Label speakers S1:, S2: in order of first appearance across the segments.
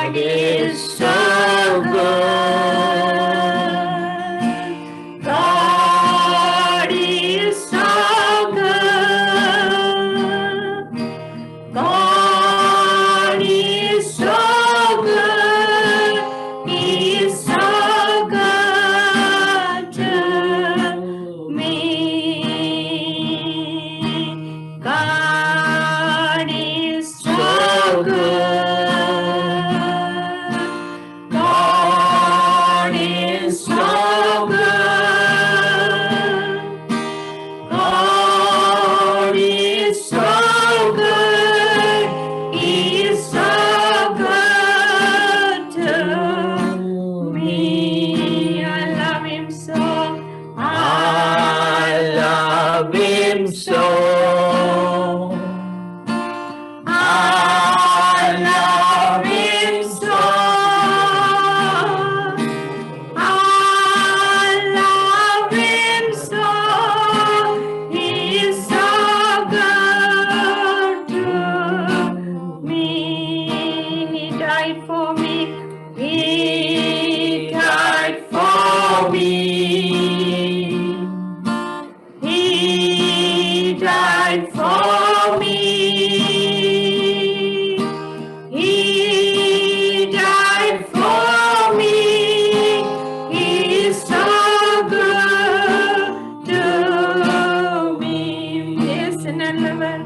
S1: God is so good. God is so good. God is so good. He is so good to me. God is so good. God is so good. God is so good. He is so good to me. I love him so. I love him so. I love him so. I love him so. He is so good to me. He died for me. He died for me. He died for me. He died for me. He is so good to me. Yes, and I love it.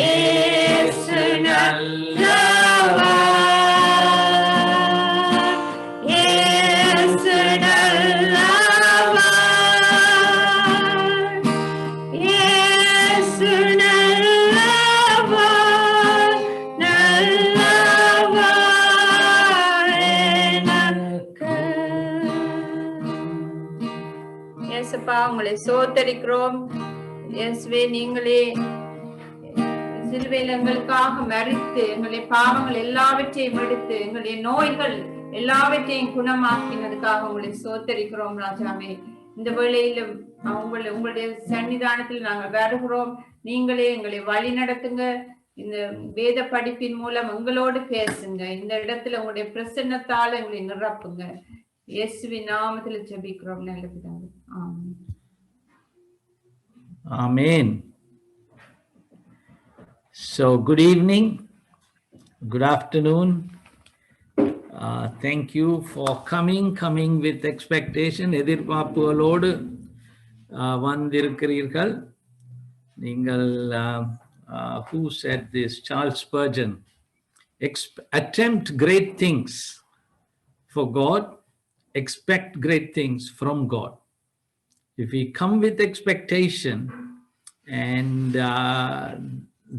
S1: Yes, and I love it. Yes, and I love it. Yes, and I love it. இயேசுப்பா உங்களை சோத்தரிக்கிறோம். இயேசுவே நீங்களே சிலுவையில் எங்களுக்காக மரித்து எங்களுடைய பாவங்கள் எல்லாவற்றையும் எடுத்து எங்களுடைய நோய்கள் எல்லாவற்றையும் குணமாக்கினதுக்காக உங்களை சோத்தரிக்கிறோம் ராஜாவே. இந்த வேளையிலும் உங்களுடைய சன்னிதானத்தில் நாங்கள் வருகிறோம். நீங்களே எங்களை வழி நடத்துங்க. இந்த வேத படிப்பின் மூலம் எங்களோடு பேசுங்க. இந்த இடத்துல உங்களுடைய பிரசன்னத்தால் எங்களை நிரப்புங்க. இயேசுவின் நாமத்தில் ஜெபிக்கிறோம் நல்ல பிதாவே. ஆமென்.
S2: Amen. So, good evening, good afternoon. Thank you for coming with expectation. எதிர்பார்ப்புகளோடு வந்திருக்கிறீர்கள். நீங்கள் who said this? Charles Spurgeon. Attempt great things for God, expect great things from God. If we come with expectation and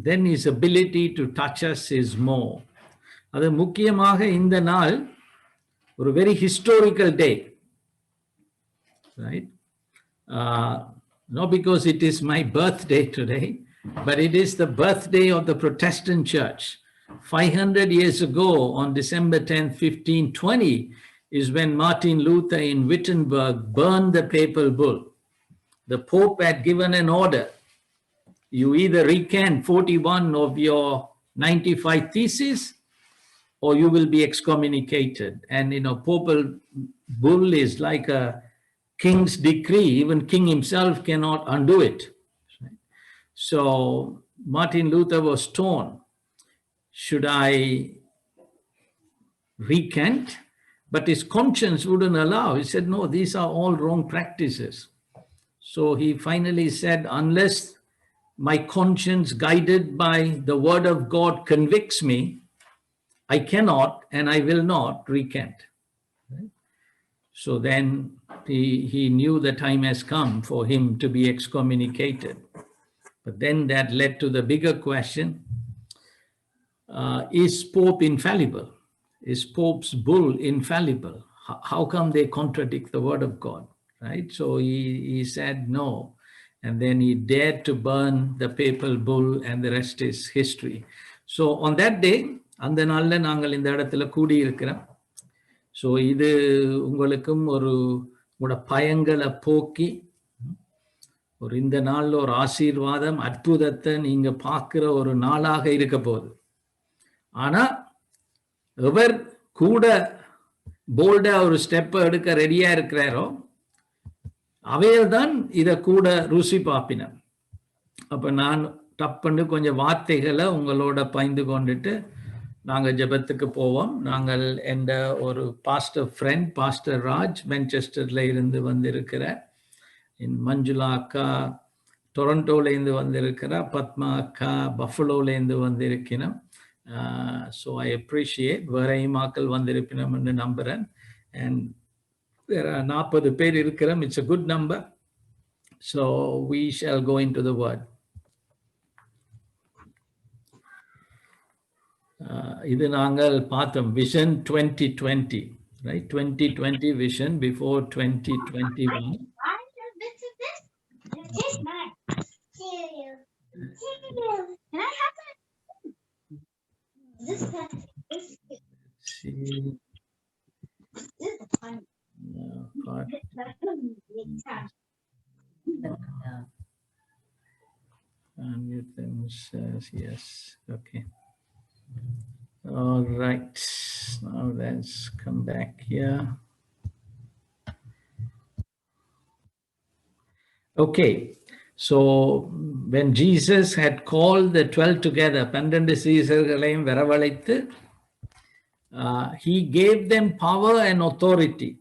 S2: then his ability to touch us is more. அது முக்கியமாக இந்த நாள் ஒரு very historical day, right? Not because it is my birthday today, but it is the birthday of the Protestant Church. 500 years ago, on December 10th, 1520, is when Martin Luther in Wittenberg burned the papal bull. The Pope had given an order. You either recant 41 of your 95 theses, or you will be excommunicated. And, papal bull is like a king's decree. Even king himself cannot undo it. So Martin Luther was torn. Should I recant? But his conscience wouldn't allow. He said, no, these are all wrong practices. So he finally said, unless my conscience guided by the word of God convicts me, I cannot and I will not recant. Right? So then he knew the time has come for him to be excommunicated. But then that led to the bigger question, is Pope infallible? Is Pope's bull infallible? How come they contradict the word of God? Right? So he said no. And then he dared to burn the papal bull and the rest is history. So on that day, அந்த நாள்ல நாங்கள் இந்த இடத்துல கூடி இருக்கிறோம். So இது உங்களுக்கும் உங்களோட பயங்களை போக்கி ஒரு இந்த நாள்ல ஒரு ஆசீர்வாதம் அற்புதத்தை நீங்க பார்க்கிற ஒரு நாளாக இருக்க போகுது. ஆனா எவர் கூட போல்டா ஒரு ஸ்டெப் எடுக்க ரெடியா இருக்கிறாரோ அவையல்தான் இதை கூட ருசி பாப்பினர். அப்ப நான் டப்புன்னு கொஞ்சம் வார்த்தைகளை உங்களோட பகிர்ந்து கொண்டுட்டு நாங்கள் ஜெபத்துக்கு போவோம். நாங்கள் எந்த ஒரு பாஸ்டர் ஃப்ரெண்ட் பாஸ்டர் ராஜ் மான்செஸ்டர்ல இருந்து வந்திருக்கிறார். மஞ்சுளா அக்கா டொரண்டோலேருந்து வந்திருக்கிறார். பத்மா அக்கா பஃபலோலேருந்து வந்திருக்கிறோம். ஸோ ஐ அப்ரிஷியேட் வேறையும் ஆக்கள் வந்திருப்பினோம் என்று நம்புகிறேன். அண்ட் வேற 40 பேர் இருக்கிறோம். It's a good number. So we shall go into the word. இது நாங்கள் பார்த்தோம் vision 2020, right? 2020 vision before 2021.
S3: Can I have that? This
S2: See,
S3: is fun.
S2: part. And you then says yes. Okay. All right. Now let's come back here. Okay. So when Jesus had called the 12 together, 12 சீசர்களையும் வரவழைத்து, he gave them power and authority.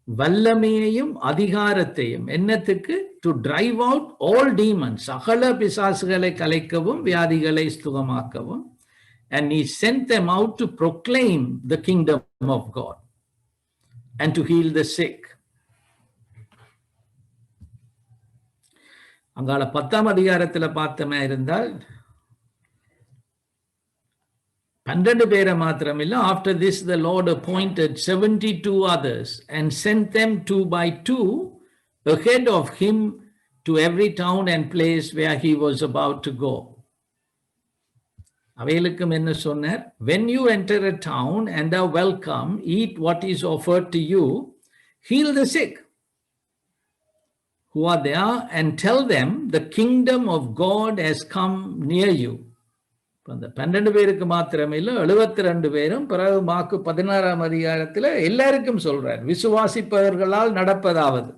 S2: வல்லமையையும் அதிகாரத்தையும் என்னத்துக்கு? to drive out all demons, சகல பிசாசுகளை கலைக்கவும் வியாதிகளை சுகமாக்கவும். And he sent them out to proclaim the kingdom of God and to heal the sick. அங்கால 10ஆம் அதிகாரத்தில் பார்த்தமே இருந்தால் 12 பேரை மாத்திரமில்ல, after this the Lord appointed 72 others and sent them 2 by 2 ahead of him to every town and place where he was about to go. அவைகளுக்கும் என்ன சொன்னார்? When you enter a town and are welcome, eat what is offered to you, heal the sick who are there and tell them the kingdom of God has come near you. அந்த 12 பேருக்கு மாத்திரமில்லை, 72 பேரும் பிறகு mark 16ஆம் அதிகாரத்தில் எல்லாருக்கும் சொல்றார், விசுவாசிப்பவர்களால் நடப்பதாவது.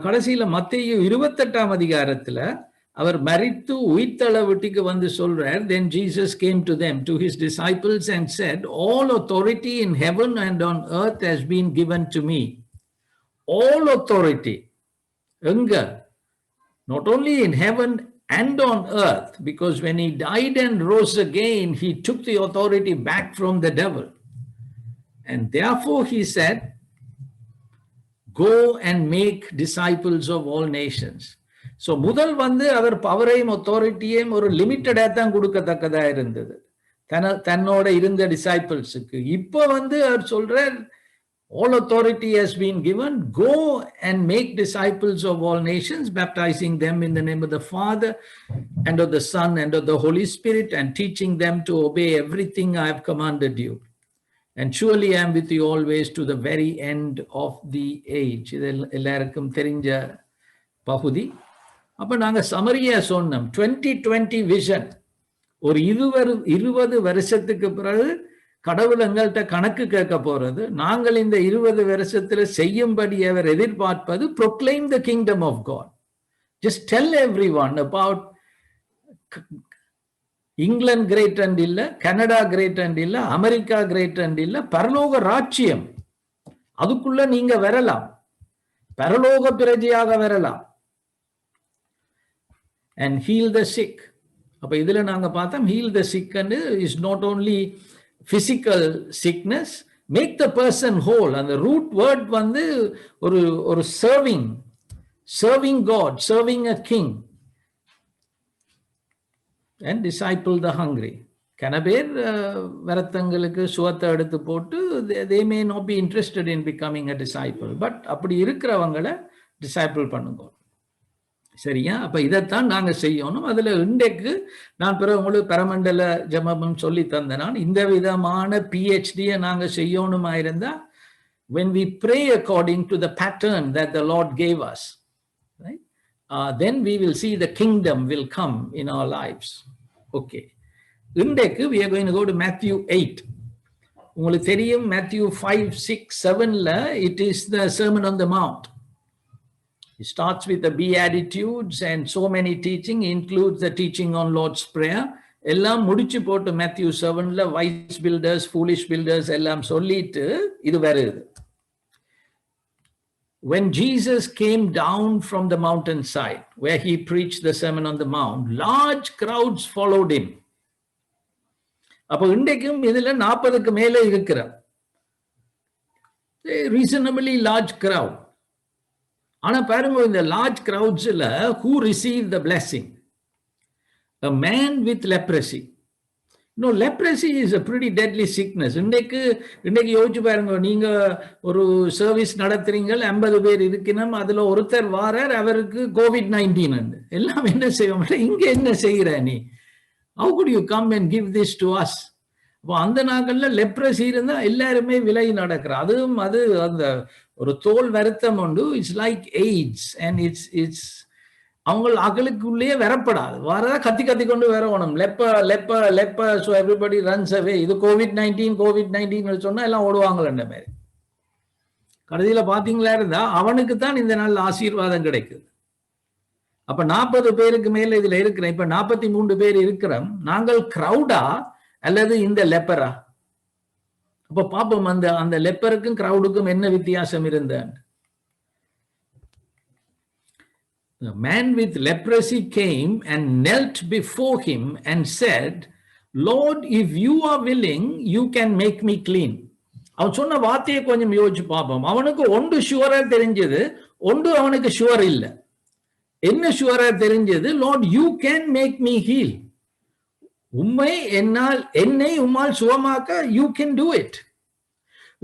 S2: கடைசியில மத்தேயு 28ஆம் அதிகாரத்தில் அவர் மரித்து உயிர்த்தெழ வீட்டுக்கு வந்து சொல்றார், then Jesus came to them, to his disciples, and said, all authority in heaven and on earth has been given to me. All authority. எங்க? Not only in heaven and on earth, because when he died and rose again, he took the authority back from the devil. And therefore he said, go and make disciples of all nations. So முதல் வந்து அவர் பவரையும் அத்தாரிட்டியையும் ஒரு லிமிட்டடா தான் கொடுக்கத்தக்கதா இருந்தது தன்னோட இருந்த டிசைபிள்ஸுக்கு. இப்போ வந்து அவர் சொல்றார், all authority has been given, go and make disciples of all nations, baptizing them in the name of the Father and of the Son and of the Holy Spirit, and teaching them to obey everything I have commanded you. And surely I am with you always to the very end of the age. இது எல்லாருக்கும் தெரிஞ்ச பகுதி. அப்ப நாங்க சமரியா சொன்னோம், 2020 vision, ஒரு 20 வருஷத்துக்கு பிறகு கடவுள் எங்கள்கிட்ட கணக்கு கேட்க போறது. நாங்கள் இந்த 20 வருஷத்துல செய்யும்படி அவர் எதிர்பார்ப்பது proclaim the kingdom of God. Just tell everyone about England great and இல்ல, கனடா கிரேட் அண்ட் இல்ல, அமெரிக்கா கிரேட் அண்ட் இல்ல, பரலோக ராஜ்யம். அதுக்குள்ள நீங்க வரலாம், பரலோக பிரஜையாக வரலாம். And heal the sick. அப்ப இதுல நாங்க பார்த்தோம், heal the sick is not only physical sickness, make the person whole. And the root word வந்து ஒரு serving God, serving a king, and disciple the hungry. கன பேர் வரத்தங்களுக்கு சுவத்தை எடுத்து போட்டு they may not be interested in becoming a disciple, but அப்படி இருக்கிறவங்களை disciple பண்ணுங்க. சரியா? அப்ப இதைத்தான் நாங்க செய்யணும். அதுல இன்றைக்கு நான் பிறகு உங்களுக்கு பரமண்டல ஜெபம் சொல்லி தந்தேன். இந்த விதமான PhD நாங்க செய்யணுமா இருந்தா, when we pray according to the pattern that the Lord gave us, right? Then we will see the kingdom will come in our lives. Okay, இன்றைக்கு we are going to go to Matthew 8. உங்களுக்கு தெரியும் Matthew 5, 6, 7ல it is the Sermon on the Mount. It starts with the Beatitudes and so many teaching, includes the teaching on Lord's Prayer. எல்லாம் முடிச்சு போட்டு Matthew 7ல wise builders, foolish builders எல்லாம் சொல்லிட்டு இது வருது. When Jesus came down from the mountainside where he preached the Sermon on the Mount, large crowds followed him. அப்போ இன்றைக்கும் இதுல 40க்கு மேல இருக்கிற reasonably large crowd. ஆனா பாருங்க இந்த large crowdsல who received the blessing? A man with leprosy. No, leprosy is a pretty deadly sickness. இன்னைக்கு யோசிச்சு பாருங்க, நீங்க ஒரு சர்வீஸ் நடத்துறீங்க, 50 பேர் இருக்கணும், அதுல ஒருத்தர் வாரார், அவருக்கு COVID-19 எல்லாம் என்ன செய்ய மாட்டேன், இங்க என்ன செய்யற நீ? How could you come and give this to us? அப்போ அந்த நாட்கள்ல லெப்ரசி இருந்தா எல்லாருமே விலை நடக்கிற, அதுவும் அது அந்த ஒரு தோல் வருத்தம் உண்டு. It's like AIDS and it's அவங்க அகலுக்குள்ளேயே வரப்படாது, வரதா கத்தி கொண்டு வரணும், லெப்ப ஸோ எவ்ரிபடி ரன்ஸ் அவே. இது கோவிட்-19 சொன்னா எல்லாம் ஓடுவாங்கன்ற மாதிரி. கடைசியில பாத்தீங்களா இருந்தா அவனுக்கு தான் இந்த நாள் ஆசீர்வாதம் கிடைக்குது. அப்ப 40 பேருக்கு மேல இதுல இருக்கிறேன், இப்ப 43 பேர் இருக்கிறோம். நாங்கள் கிரௌடா அல்லது இந்த லெப்பரா? அப்ப பாப்போம் அந்த லெப்பருக்கும் கிரௌடுக்கும் என்ன வித்தியாசம் இருந்தான். The man with leprosy came and knelt before him and said, Lord, if you are willing, you can make me clean. அவன் சொன்ன வார்த்தையை கொஞ்சம் யோசிச்சு பார்ப்போம். அவனுக்கு ஒன்று ஷுவரா தெரிஞ்சது, ஒன்று அவனுக்கு ஷுவர் இல்லை. என்ன ஷுவரா தெரிஞ்சது? Lord, you can make me heal. என்னை உம்மால் சுகமாக்க you can do it.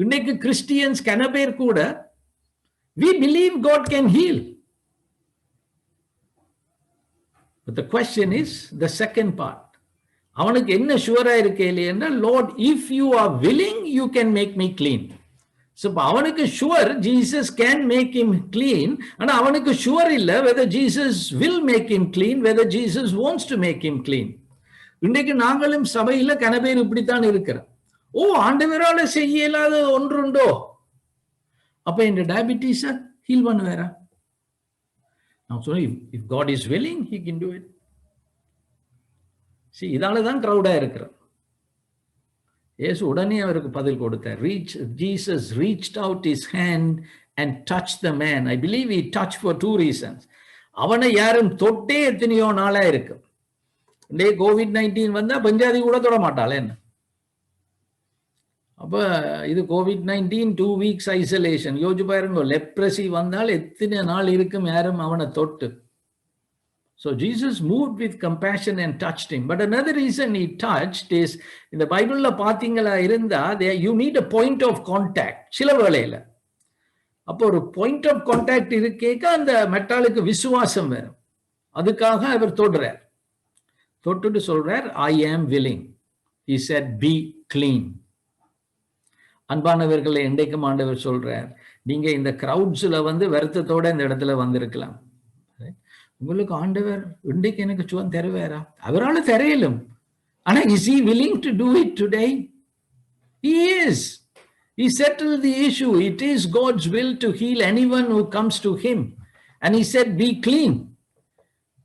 S2: இன்னைக்கு கிறிஸ்டியன்ஸ் கன பேர் கூட we believe God can heal. But the question is the second part. அவனுக்கு என்ன ஷுவரா இருக்கே இல்லையா? Lord, if you are willing, you can make me clean. So அவனுக்கு sure Jesus can make him clean. ஆனா அவனுக்கு ஷுவர் இல்ல whether Jesus will make him clean, whether Jesus wants to make him clean. இன்றைக்கு நாங்களும் சபையில கன பேர் இப்படித்தான் இருக்கிறோம். ஆண்டவரால செய்ய இயலாத ஒன்றுண்டோ? அப்ப இந்த டயபிட்டிஸ ஹீல் பண்ணுவாரா? நான் சொல்றேன், if God is willing, he can do it. See, இதாலதான் கிரௌடா இருக்கிறோம். இயேசு உடனே அவருக்கு பதில் கொடுத்தார். Jesus reached out his hand and touched the man. I believe he touched for 2 reasons. அவனை யாரும் தொட்டே எத்தனையோ நாளா இருக்கு. COVID-19 வந்தா பஞ்சாதி கூட தொட மாட்டாள் என்ன? அப்ப இது COVID-19 2 weeks isolation. யோசிச்சு பாருங்க, லெப்ரசி வந்தால் எத்தனை நாள் இருக்கும் யாரும் அவனை தொட்டு. So Jesus moved with compassion and touched him. But another reason he touched is, in the Bible பாத்தீங்களா இருந்தா, there you need a point of contact. சில வேளையில அப்போ ஒரு point of contact இருக்கேக்க அந்த மெட்டாலுக்கு விசுவாசம் வரும். அதுக்காக அவர் தொடுறார். தொட்டுட்டு சொல்றார், I am willing. He said, be clean. அன்பானவர்களை, இன்றைக்கும் ஆண்டவர் சொல்றார், நீங்க இந்த கிரௌட்ஸ்ல வருத்தத்தோட இந்த இடத்துல வந்திருக்கலாம். உங்களுக்கு ஆண்டவர் இன்றைக்கு எனக்கு சுகம் தருவாரா? அவரால் தரையிலும். ஆனா is he willing to do it today? He is. He settled the issue. It is God's will to heal anyone who comes to him. And he said, be clean.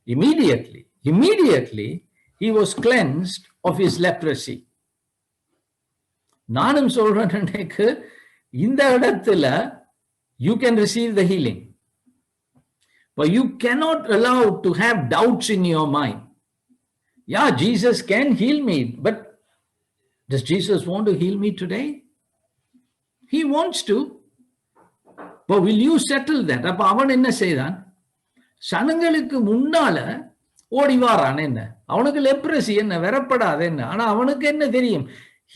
S2: Immediately he was cleansed of his leprosy. நானும் சொல்றேன், இந்த இடத்துல you can receive the healing. But you cannot allow to have doubts in your mind. Yeah, Jesus can heal me, but does Jesus want to heal me today? He wants to. But will you settle that? அப்ப அவன் என்ன செய்தான்? சனங்களுக்கு முன்னால ஓடிவாரான். என்ன அவனுக்கு leprosy என்ன வரப்படாது என்ன? ஆனா அவனுக்கு என்ன தெரியும்?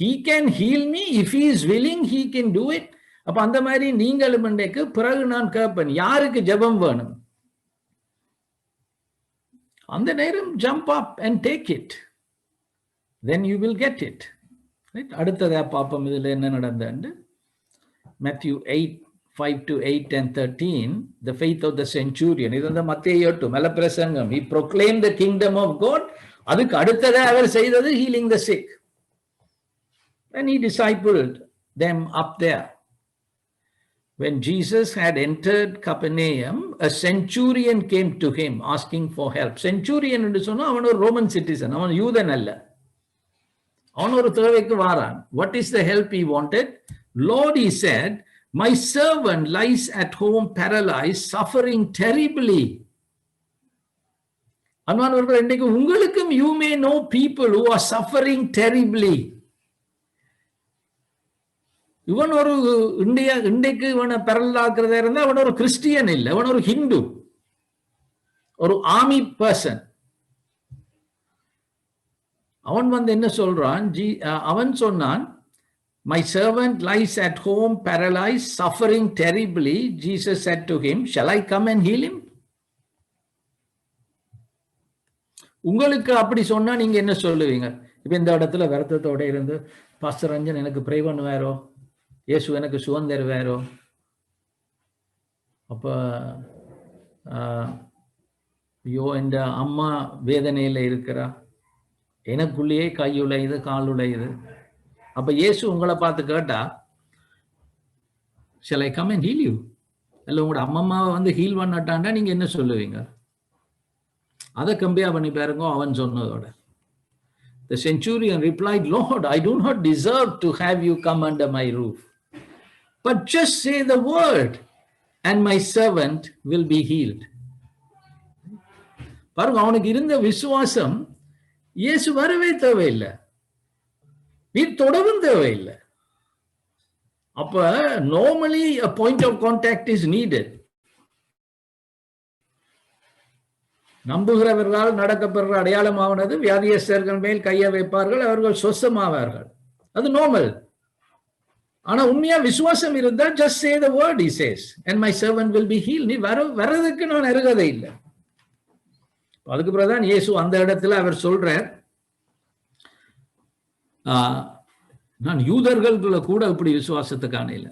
S2: He can heal me if he is willing, he can do it. அப்ப அந்த மாதிரி நீங்களும் இன்றைக்கு பிறகு நான் கேட்பேன், யாருக்கு ஜெபம் வேணும்? அந்த நேரம் jump up and take it. Then you will get it. Right? அடுத்ததா பாப்போம் இதுல என்ன நடந்தது. Matthew 8, 5 to 8 and 13, the faith of the centurion. இது மத்தேயு 8 மேல பிரசங்கம். He proclaimed the kingdom of God அதுக்கு அடுத்ததா அவர் செய்தது healing the sick. And he discipled them up there. When Jesus had entered Capernaum, a centurion came to him asking for help. Centurion என்று சொன்னா அவன் ஒரு ரோமன் சிட்டிசன், அவன் யூதன் அல்ல. அவன் ஒரு தேவைக்கு வாரான். What is the help he wanted? Lord, he said, my servant lies at home paralyzed, suffering terribly. அன்பானவர்கள், இன்றைக்கு உங்களுக்கும் you may know people who are suffering terribly. இவன் ஒரு இன்றைக்கு இவனை பரலாக்குறதா இருந்தா அவன் ஒரு கிறிஸ்டியன் இல்லை, அவன் ஒரு ஹிந்து, ஒரு ஆர்மி பர்சன். அவன் என்ன சொல்றான்? அவன் சொன்னான், my servant lies at home paralyzed, suffering terribly. Jesus said to him, shall I come and heal him? உங்களுக்கு அப்படி சொன்னா நீங்க என்ன சொல்லுவீங்க? இப்ப இந்த இடத்துல வருத்தத்தோட இருந்து, பாஸ்டர் ரஞ்சன் எனக்கு ப்ரே பண்ணுவாரோ, இயேசு எனக்கு சுகம் தருவாரோ, அப்ப ஐயோ இந்த அம்மா வேதனையில இருக்கிறா, எனக்குள்ளேயே கை உழையுது கால் உழையுது. அப்ப இயேசு உங்களை பார்த்து கேட்டா, shall I come and heal you? இல்ல உங்களோட அம்மாவை ஹீல் பண்ணட்டாண்டா நீங்க என்ன சொல்லுவீங்க? அதை கம்பேர் பண்ணி பாருங்க அவன் சொன்னதோட. The centurion replied, Lord, I do not deserve to have you come under my roof, but just say the word and my servant will be healed. பாருங்க, அவனுக்கு இருந்த விசுவாசம் இயேசு வரவே தேவையில்லை, நீ தொடவும் தேவையில்லை. அப்ப normally a point of contact is needed. நம்புகிறவர்களால் நடக்கப்படுற அடையாளமானது வியாதியஸ்தர்கள் மேல் கையை வைப்பார்கள், அவர்கள் சொசமாவார்கள். அது நார்மல். ஆனா உண்மையா விசுவாசம் இருந்தா just say the word, he says, and my servant will be healed. நீ வரதுக்கு நான் அருகதை இல்லை. அதுக்கு பிறகுதான் இயேசு அந்த இடத்துல அவர் சொல்றார், நான் யூதர்களுக்குள்ள கூட இப்படி விசுவாசத்தை காணல.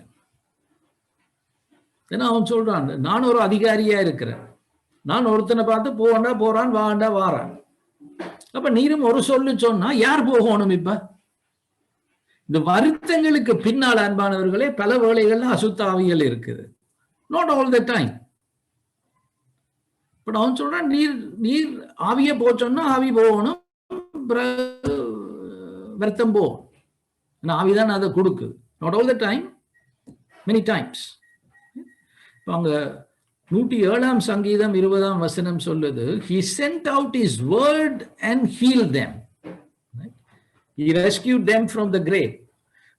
S2: ஏன்னா அவன் சொல்றான், நான் ஒரு அதிகாரியா இருக்கிறேன், நான் ஒருத்தனை பார்த்து போண்டா போறான், வாண்டா வாரான். அப்ப நீரும் ஒரு சொல்லு சொன்னா யார் போகணும்? இப்ப இந்த வருத்தங்களுக்கு பின்னால் அன்பானவர்களே பல வேளைகள்ல அசுத்தாவிகள் இருக்குது. Not all the time. But அவன் சொல்றான், நீர் ஆவிய போச்சோன்னா ஆவி போகணும், வருத்தம் போகும். ஆவிதான் அதை கொடுக்குது. Not all the time, many times. அங்க 107 சங்கீதம் 20 சொல்லுது, he sent out his word and healed them, he rescued them from the grave.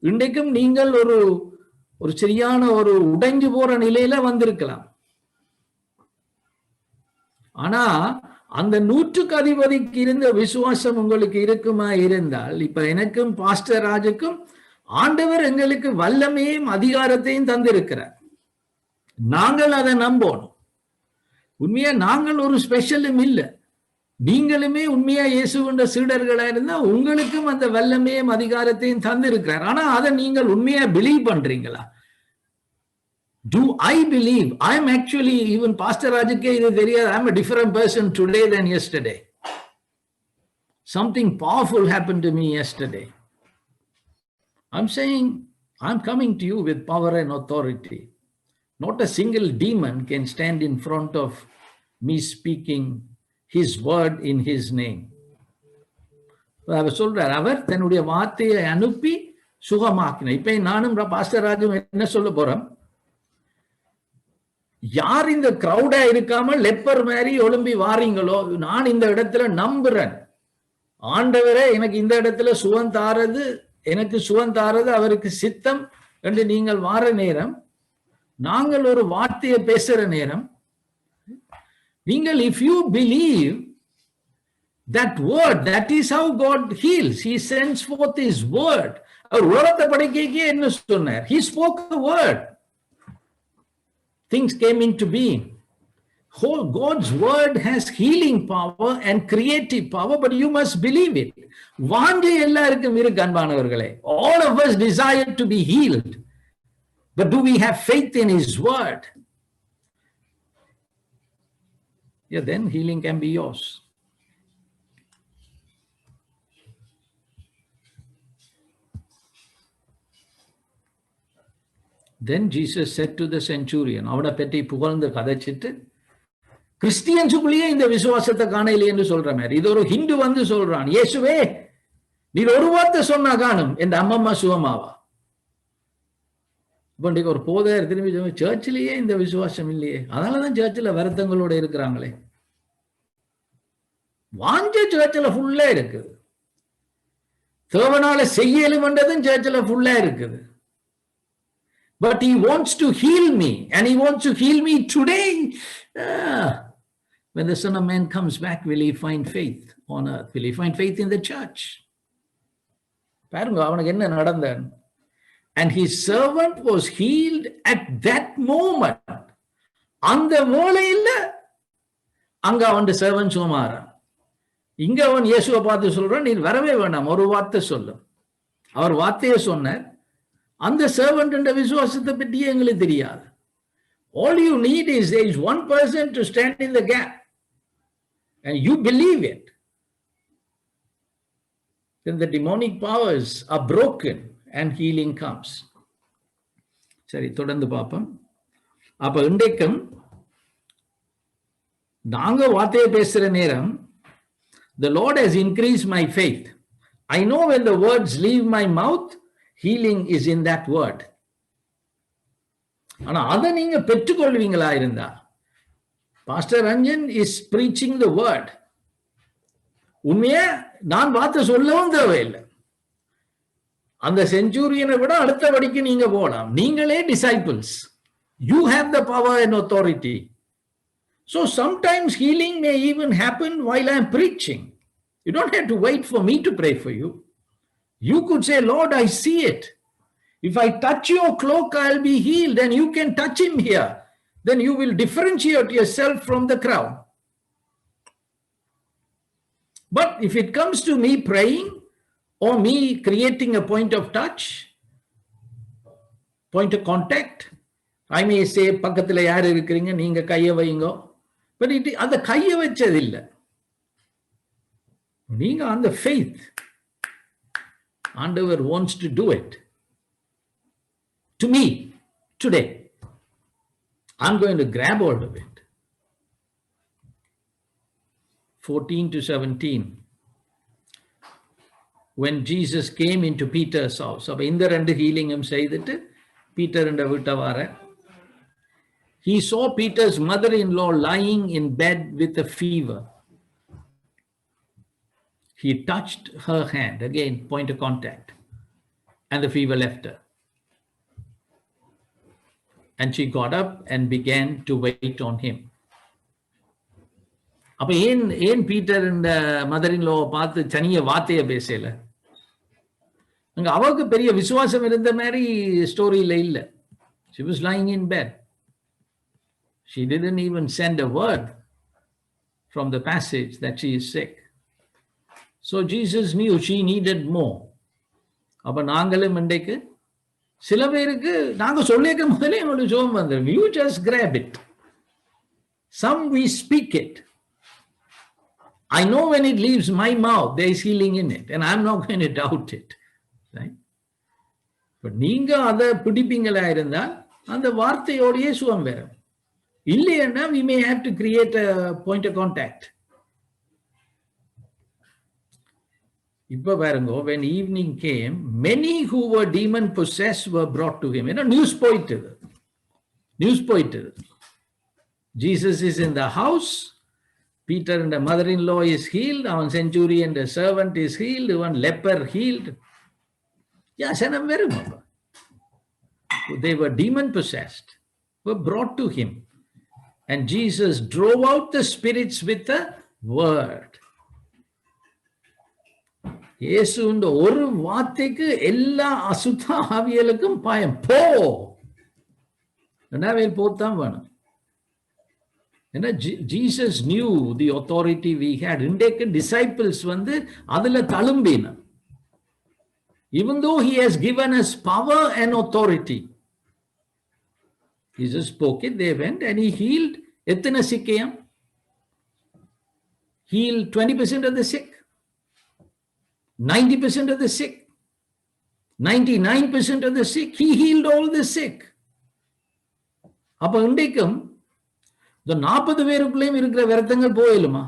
S2: இன்றைக்கும் நீங்கள் ஒரு சரியான ஒரு உடைஞ்சு போற நிலையில வந்திருக்கலாம். ஆனா அந்த 100க்கு அதிபதிக்கு இருந்த விசுவாசம் உங்களுக்கு இருக்குமா இருந்தால், இப்ப எனக்கும் பாஸ்டர் ராஜுக்கும் ஆண்டவர் எங்களுக்கு வல்லமையும் அதிகாரத்தையும் தந்திருக்கிறார். நாங்கள் அதை நம்பணும். உண்மையா நாங்கள் ஒரு ஸ்பெஷலும் இல்லை, நீங்களுமே உண்மையா இயேசுவின் சீடர்களா இருந்தா உங்களுக்கும் அந்த வல்லமையும் அதிகாரத்தையும் தந்திருக்கிறார். ஆனா அதை நீங்கள் உண்மையா பிலீவ் பண்றீங்களா? Do I believe? I am actually, even Pastor Rajuke idu theriyadhu, I am a different person today than yesterday. Something powerful happened to me yesterday. I'm saying, I'm coming to you with power and authority. Not a single demon can stand in front of me speaking his word in his name. அவர் சொல்றார், அவர் தன்னுடைய வார்த்தையை அனுப்பி சுகமாக்கினார். இப்ப நானும் pastor Raju என்ன சொல்ல போறோம், யார் இந்த கிரௌடா இருக்காம லெப்பர் மாதிரி ஒழும்பி வாரீங்களோ, நான் இந்த இடத்துல நம்புறேன், ஆண்டவரே எனக்கு இந்த இடத்துல சுகம் தாரது, எனக்கு சுகம் தாரது அவருக்கு சித்தம் என்று நீங்கள் வார நேரம், நாங்கள் ஒரு வார்த்தையை பேசுற நேரம், நீங்கள் if you believe that word, that is how God heals. He sends forth his word. அவர் உலகத்தை படைக்கே என்ன சொன்னார்? He spoke the word. Things came into being. Whole God's word has healing power and creative power, but you must believe it. வாஞ்சை எல்லாருக்கும் இருக்கு அன்பானவர்களே. All of us desire to be healed. But do we have faith in his word? Yeah, then healing can be yours. Then Jesus said to the centurion, அவனை பற்றி புகழ்ந்து கதைச்சிட்டு, கிறிஸ்டியன்ஸுக்குள்ளேயே இந்த விசுவாசத்தை காணல என்று சொல்ற மாதிரி இது ஒரு ஹிந்து வந்து சொல்றான், இயேசுவே நீர் ஒரு வார்த்தை சொன்னா காணும் என் அம்மம்மா சுகமாவா. இப்போ ஒரு போதையர் திரும்பி சர்ச்சிலேயே இந்த விசுவாசம் இல்லையே, அதனாலதான் சர்ச்சில் வருத்தங்களோட இருக்கிறாங்களே. வாஞ்ச சர்ச்சில் ஃபுல்லா இருக்குது, தேவனால செய்யலும்ன்றதும் சர்ச்சில் ஃபுல்லா இருக்குது. But he wants to heal me, and he wants to heal me today. When the Son of Man comes back, will he find faith on earth? Will he find faith in the church? பாருங்க அவனுக்கு என்ன நடந்தது. And his servant was healed at that moment. அந்த வேளையில அங்க அவன் servant சுமாரான். இங்க அவன் இயேசுவை பார்த்து சொல்றான், நீர் வரவே வேண்டாம், ஒரு வார்த்தை சொல்லும். அவர் வார்த்தையை சொன்னார். அந்த servant என்ற விசுவாசத்தை பற்றியே எங்களுக்கு தெரியாது. All you need is there is one person to stand in the gap and you believe it. Then the demonic powers are broken and healing comes. சரி, தொடர்ந்து பார்ப்போம். அப்ப இன்றைக்கும் நாங்க வார்த்தையை பேசுற நேரம், the Lord has increased my faith. I know when the words leave my mouth, healing is in that word. ஆனா அதை நீங்க பெற்றுக்கொள்வீங்களா இருந்தா, pastor Ranjan is preaching the word. உண்மையா நான் வார்த்தை சொல்லவும் தேவையில்லை. அந்த செஞ்சுரியனை விட அடுத்தபடிக்கு நீங்க போகலாம். நீங்களே disciples. You have the power and authority. So sometimes healing may even happen while I'm preaching. You don't have to wait for me to pray for you. You could say, Lord, I see it. If I touch your cloak, I'll be healed, and you can touch him here. Then you will differentiate yourself from the crowd. But if it comes to me praying or me creating a point of touch, point of contact, I may say, பக்கத்துல யார் இருக்கிறீங்க, நீங்க கையை வைங்க. But அந்த கையை வச்சது இல்லை, நீங்க அந்த faith. ஆண்டவர் wants to do it to me today. I'm going to grab hold of it. 14 to 17. When Jesus came into Peter's house, அப்ப இந்த ரெண்டு ஹீலிங்கும் செய்துட்டு பீட்டர் என்ற வீட்டை வர, he saw Peter's mother-in-law lying in bed with a fever. He touched her hand, again point of contact, and the fever left her. And she got up and began to wait on him. அப்ப ஏன் Peter இந்த மதர்-இன்-லா பார்த்து தனிய வார்த்தையை பேசல? அங்க அவருக்கு பெரிய விசுவாசம் இருந்த மாதிரி ஸ்டோரியில இல்ல. She was lying in bed. She didn't even send a word from the passage that she is sick. So Jesus knew she needed more. அப்ப நாங்களும் இன்றைக்கு சில பேருக்கு நாங்க சொல்லிக்க முதலே உங்களுக்கு ஜோம் வந்துடும். You just grab it. Some we speak it. I know when it leaves my mouth, there is healing in it, and I'm not going to doubt it. Right? But நீங்க அதை பிடிப்பீங்களா இருந்தால் அந்த வார்த்தையோடையே சுகம் வரும். இல்லைன்னா we may have to create a point of contact. இப்ப பாருங்க, when evening came, many who were demon possessed were brought to him. News போயிட்டு Jesus is in the house. Peter and the mother-in-law is healed. Our centurion, the servant, is healed. One leper healed. Yeah, they were demon possessed, were brought to him. And Jesus drove out the spirits with the word. இயேசுன்ற ஒரு வார்த்தைக்கு எல்லா அசுத்த ஆவிகளுக்கும் பயம். போ போத்தான் வேணும். ஏன்னா Jesus new the authority we had. இன்றைக்கு disciples அதுல தழும்பின. Even though he has given us power and authority, Jesus spoke it, they went and he healed. எத்தனை சிக்கையம்? Healed 20% of the sick, 90% of the sick, 99% of the sick. He healed all the sick. அப்ப இன்றைக்கும் இந்த 40 பேருக்குள்ளேயும் இருக்கிற விரத்தங்கள் போயிலுமா?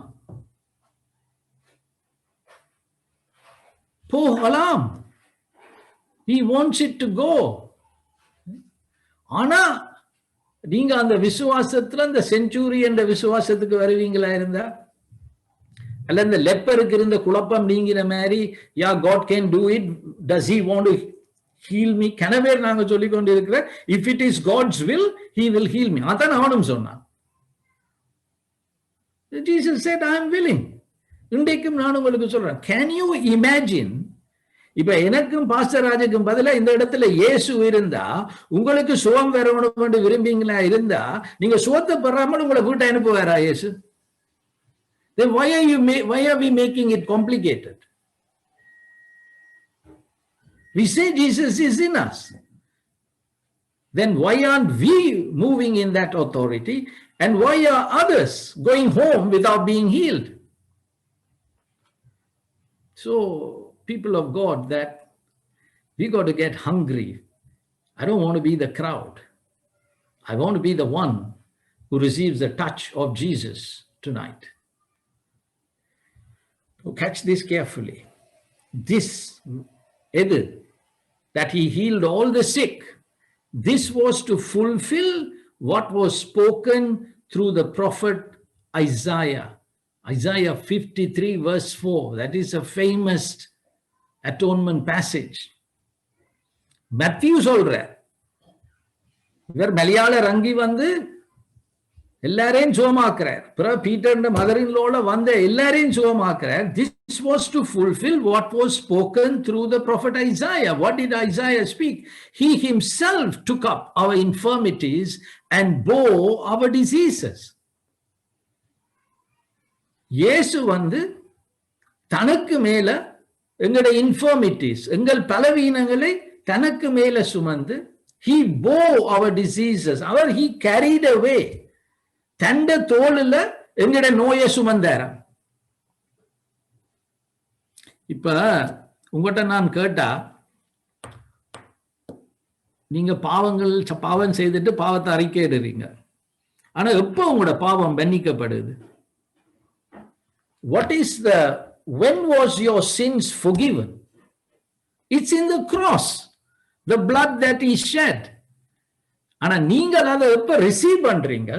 S2: போகலாம். He wants it to go. ஆனா நீங்க அந்த விசுவாசத்துல அந்த செஞ்சுரி என்ற விசுவாசத்துக்கு வருவீங்களா இருந்தா, அல்ல இந்த லெப்பருக்கு இருந்த குழப்பம் நீங்கிற மாதிரி, யா God can do it, does he want to heal me? கனவே நாங்க சொல்லிக் கொண்டு இருக்கிற, if it is God's will he will heal me. அதான் அவனும் சொன்னான். Jesus said I am willing. இன்றைக்கும் நான் உங்களுக்கு சொல்றேன், can you imagine, இப்ப எனக்கும் பாஸ்டர் ராஜுக்கும் பதிலா இந்த இடத்துல இயேசு இருந்தா, உங்களுக்கு சுகம் வரணும் என்று விரும்பிங்களா இருந்தா, நீங்க சுகத்தை பெறாமல் உங்களை வீட்டை அனுப்புவாரா இயேசு? Then why are we making it complicated? We say Jesus is in us. Then why aren't we moving in that authority? And why are others going home without being healed? So, people of God, that we got to get hungry. I don't want to be the crowd. I want to be the one who receives the touch of Jesus tonight. So catch this carefully. This, that he healed all the sick, this was to fulfill what was spoken through the prophet Isaiah. Isaiah 53 verse 4. That is a famous atonement passage. Matthew சொல்றார், இவர் மலையாள ரங்கி வந்து எல்லாரையும் சுகமாக்குறார். பிறகு Peter மதரின்லோட வந்த எல்லாரையும் சுகமாக்குறார். This was to fulfill what was spoken through the prophet Isaiah. What did Isaiah speak? He himself took up our infirmities and bore our diseases. இயேசு வந்து தனக்கு மேல எங்களுடைய இன்ஃபர்மிட்டிஸ், எங்கள் பலவீனங்களை தனக்கு மேல சுமந்து, he bore our diseases. he carried away. தண்ட தோளுல எங்களுடைய நோயை சுமந்தாராம். இப்ப உங்ககிட்ட நான் கேட்டா, நீங்க பாவம் செய்துட்டு பாவத்தை அறிக்கையிடுறீங்க, ஆனா எப்போ உங்களோட பாவம் மன்னிக்கப்படுது? When was your sins forgiven? It's in the cross, the blood that he shed. ஆனா நீங்கள் அதை எப்ப ரிசீவ் பண்றீங்க?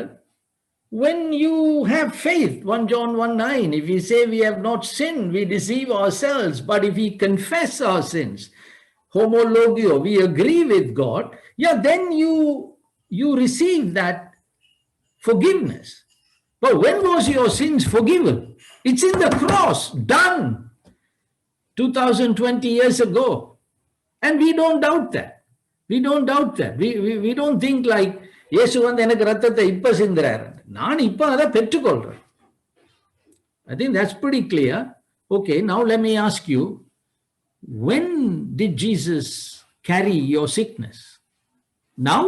S2: When you have faith. 1 John 1:9, if we say we have not sinned, we deceive ourselves. But if we confess our sins, homologio, we agree with God, then you receive that forgiveness. But when was your sins forgiven? It's in the cross, done 2020 years ago. And we don't doubt that. We don't doubt that. We don't think like, இயேசு வந்து எனக்கு ரத்தத்தை இப்ப சிந்துறாரு, நான் இப்ப அதை பெற்றுக்கொள்றேன். I think that's pretty clear. Okay, now let me ask you, when did Jesus carry your sickness? Now?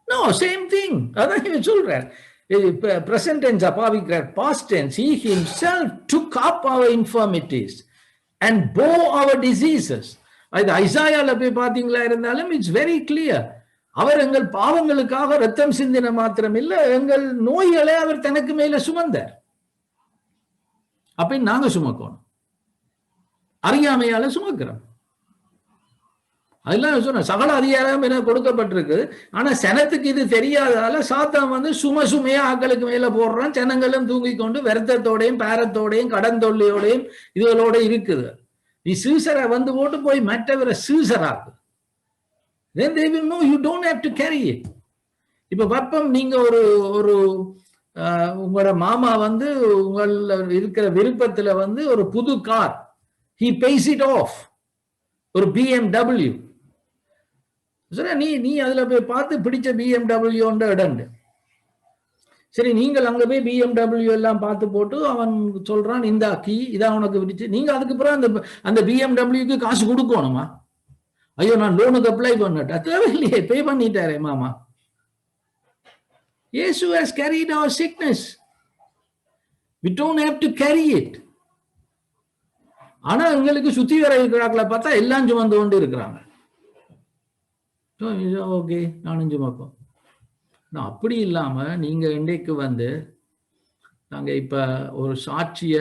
S2: No, same thing. அதான் இவன் சொல்றார். Present tense அப்பாவிக்கிறார், past tense. He himself took up our infirmities and bore our diseases. அது ஐசாயால போய் பாத்தீங்களா இருந்தாலும் it's very clear. அவர் எங்கள் பாவங்களுக்காக ரத்தம் சிந்தின மாத்திரம் இல்ல, எங்கள் நோய்களை அவர் தனக்கு மேல சுமந்தார். அப்படின்னு நாங்க சுமக்கணும், அறியாமையால சுமக்கிறோம். அதெல்லாம் சொன்ன சகல அதிகாரம் என கொடுக்கப்பட்டிருக்கு. ஆனா சனத்துக்கு இது தெரியாததால சாத்தான் வந்து சுமையா ஆக்களுக்கு மேல போடுறான். ஜனங்களும் தூங்கி கொண்டு வருத்தத்தோடையும் பாரத்தோடையும் கடன் தொல்லையோடையும் இதுகளோட இருக்குது. நீ சீசரை வந்து போட்டு போய் மற்றவரை சீசராக்கு. Then they will know you don't have to carry it. இப்ப பப்பம் நீங்க ஒரு உங்களோட மாமா வந்து உங்கள இருக்கிற விருப்பத்துல வந்து ஒரு புது car, he pays it off, ஒரு BMW. நீ அதுல போய் பார்த்து பிடிச்ச BMW இடண்டு. சரி, நீங்கள் அங்க போய் BMW எல்லாம் பார்த்து போட்டு அவன் சொல்றான், இந்த கீ இதான் உனக்கு பிடிச்சு. நீங்க அதுக்கு பிறகு அந்த BMWக்கு காசு கொடுக்கணுமா? ஐயோ, நான் லோனுக்கு அப்ளை பண்ணட்டா? தேவையில்லையே, பே பண்ணிட்டாரே மாமா. Jesus has carried our sickness. We don't have to carry it. ஆனா எங்களுக்கு சுத்தி வர இருக்கிறாக்களை பார்த்தா எல்லாம் சுமந்து கொண்டு இருக்கிறாங்க. ஓகே, நானும் சுமப்போம். ஆனா அப்படி இல்லாம நீங்க இன்றைக்கு வந்து நாங்க இப்ப ஒரு சாட்சிய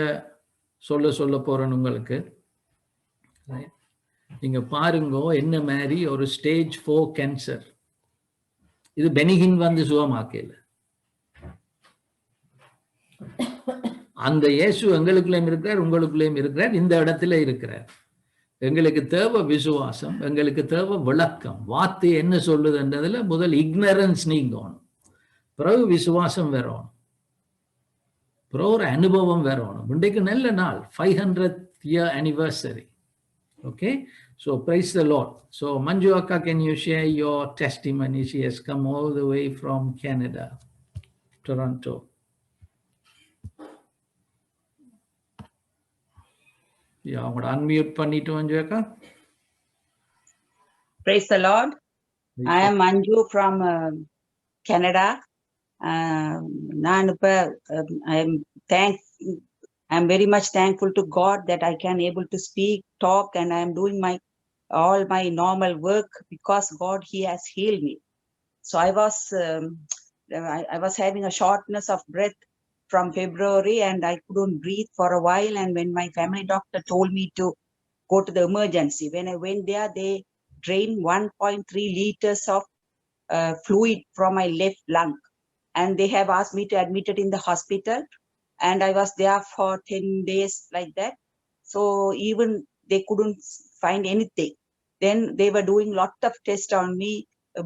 S2: சொல்ல போறோம் உங்களுக்கு. நீங்க பாருங்க என்ன மாதிரி ஒரு ஸ்டேஜ் 4 கேன்சர். இது பெனிகின் வந்து சுகமாக்கல. அந்த இயேசு எங்களுக்குள்ளேயும் இருக்கிறார், உங்களுக்குள்ளேயும் இருக்கிறார், இந்த இடத்துல இருக்கிறார். எங்களுக்கு தேவை விசுவாசம், எங்களுக்கு தேவை விளக்கம். வார்த்தை என்ன சொல்லுதுன்றதுல முதல் இக்னரன்ஸ் நீங்கணும், பிறகு விசுவாசம் வரணும், பிறகு ஒரு அனுபவம் வரணும். இன்றைக்கு நல்ல நாள், 500th year anniversary. Okay, so praise the Lord. So Manju Akka, can you share your testimony? She has come all the way from Canada, Toronto. Yeah, I'm going to unmute பண்ணிட்டு Manju Akka.
S4: Praise the Lord. I am Manju from Canada. I'm very much thankful to God that I can able to speak, talk, and I am doing all my normal work because God, He has healed me. So I was having a shortness of breath from February, and I couldn't breathe for a while. And when my family doctor told me to go to the emergency, when I went there, they drained 1.3 liters of fluid from my left lung, and they have asked me to admit it in the hospital. And I was there for 10 days like that. So even they couldn't find anything. Then they were doing lot of tests on me,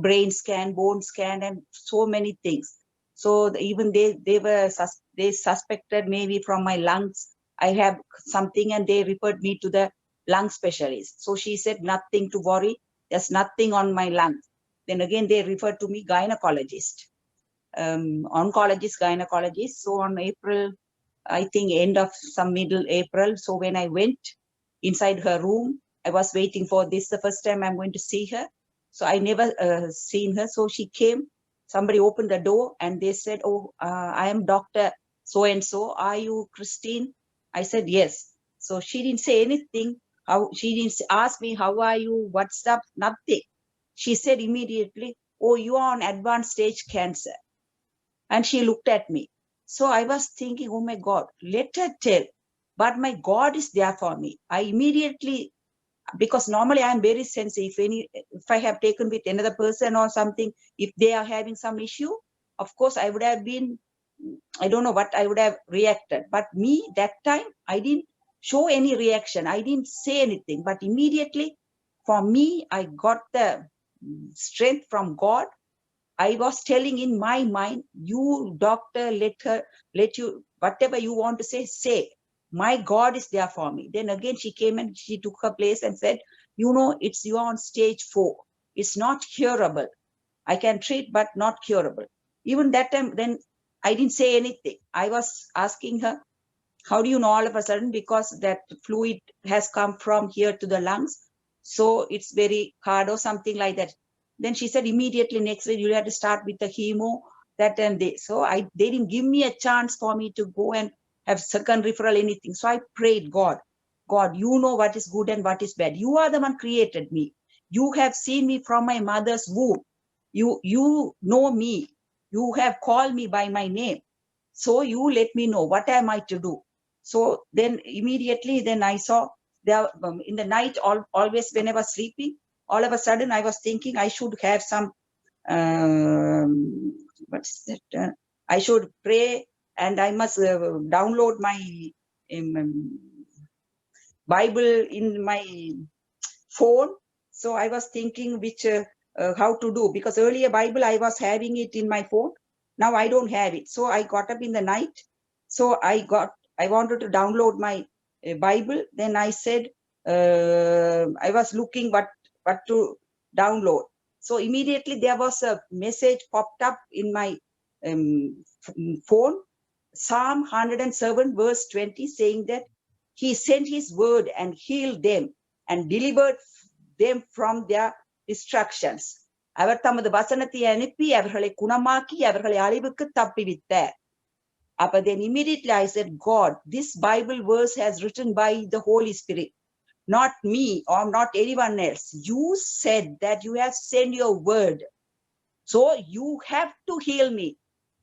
S4: brain scan, bone scan, and so many things. So even they suspected maybe from my lungs I have something, and they referred me to the lung specialist. So she said, nothing to worry, there's nothing on my lungs. Then again they referred to me gynecologist, oncologist, gynecologist. So on April, I think end of some middle April. So when I went inside her room, I was waiting for this, the first time I'm going to see her. So I never seen her. So she came, somebody opened the door, and they said, oh, I am Dr. So-and-so. Are you Christine? I said, yes. So she didn't say anything. She didn't ask me, how are you? What's up? Nothing. She said immediately, oh, you are on advanced stage cancer. And she looked at me. So I was thinking, oh my God, let her tell. But my God is there for me. I immediately, because normally I am very sensitive. If I have taken with another person or something, if they are having some issue, of course I would have been, I don't know what I would have reacted. But me, that time, I didn't show any reaction. I didn't say anything. But immediately, for me, I got the strength from God. I was telling in my mind, you doctor, let you, whatever you want to say. My God is there for me. Then again, she came and she took her place and said, you know, you are on stage 4. It's not curable. I can treat, but not curable. Even that time, then I didn't say anything. I was asking her, how do you know all of a sudden? Because that fluid has come from here to the lungs. So it's very hard or something like that. Then she said, immediately next week, you have to start with the chemo, that and this. So they didn't give me a chance for me to go and have second referral, anything. So I prayed, God, you know what is good and what is bad. You are the one created me. You have seen me from my mother's womb. You know me. You have called me by my name. So you let me know what am I to do. So then immediately, then I saw there in the night, always when I was sleeping, all of a sudden I was thinking I should have some, what's that? I should pray, and I must download my Bible in my phone. So I was thinking which how to do, because earlier Bible I was having it in my phone. Now I don't have it. So I got up in the night. So I wanted to download my Bible. Then I said, I was looking what to download. So immediately there was a message popped up in my phone, Psalm 107 verse 20, saying that he sent his word and healed them and delivered them from their destructions. அவர் தமது வசனத்தை அனுப்பி அவர்களை குணமாக்கி அவர்களை அழிவுக்கு தப்பிவித்தார். But then immediately I said, God, this Bible verse has written by the Holy Spirit, not me or not anyone else. You said that you have sent your word So you have to heal me,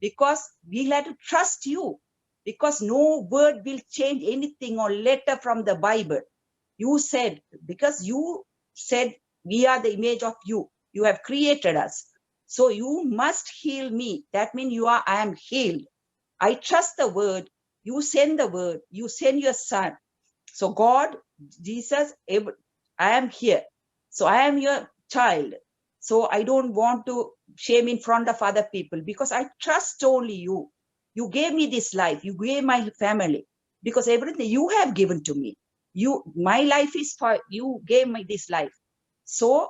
S4: because we have to trust you, because no word will change anything or letter from the Bible. You said, because you said we are the image of you. You have created us. So you must heal me. That means I am healed. I trust the word. You send the word. You send your son. So God, Jesus, I am here. So I am your child. So I don't want to shame in front of other people, because I trust only you. You gave me this life. You gave my family, because everything you have given to me. My life is for you. Gave me this life. So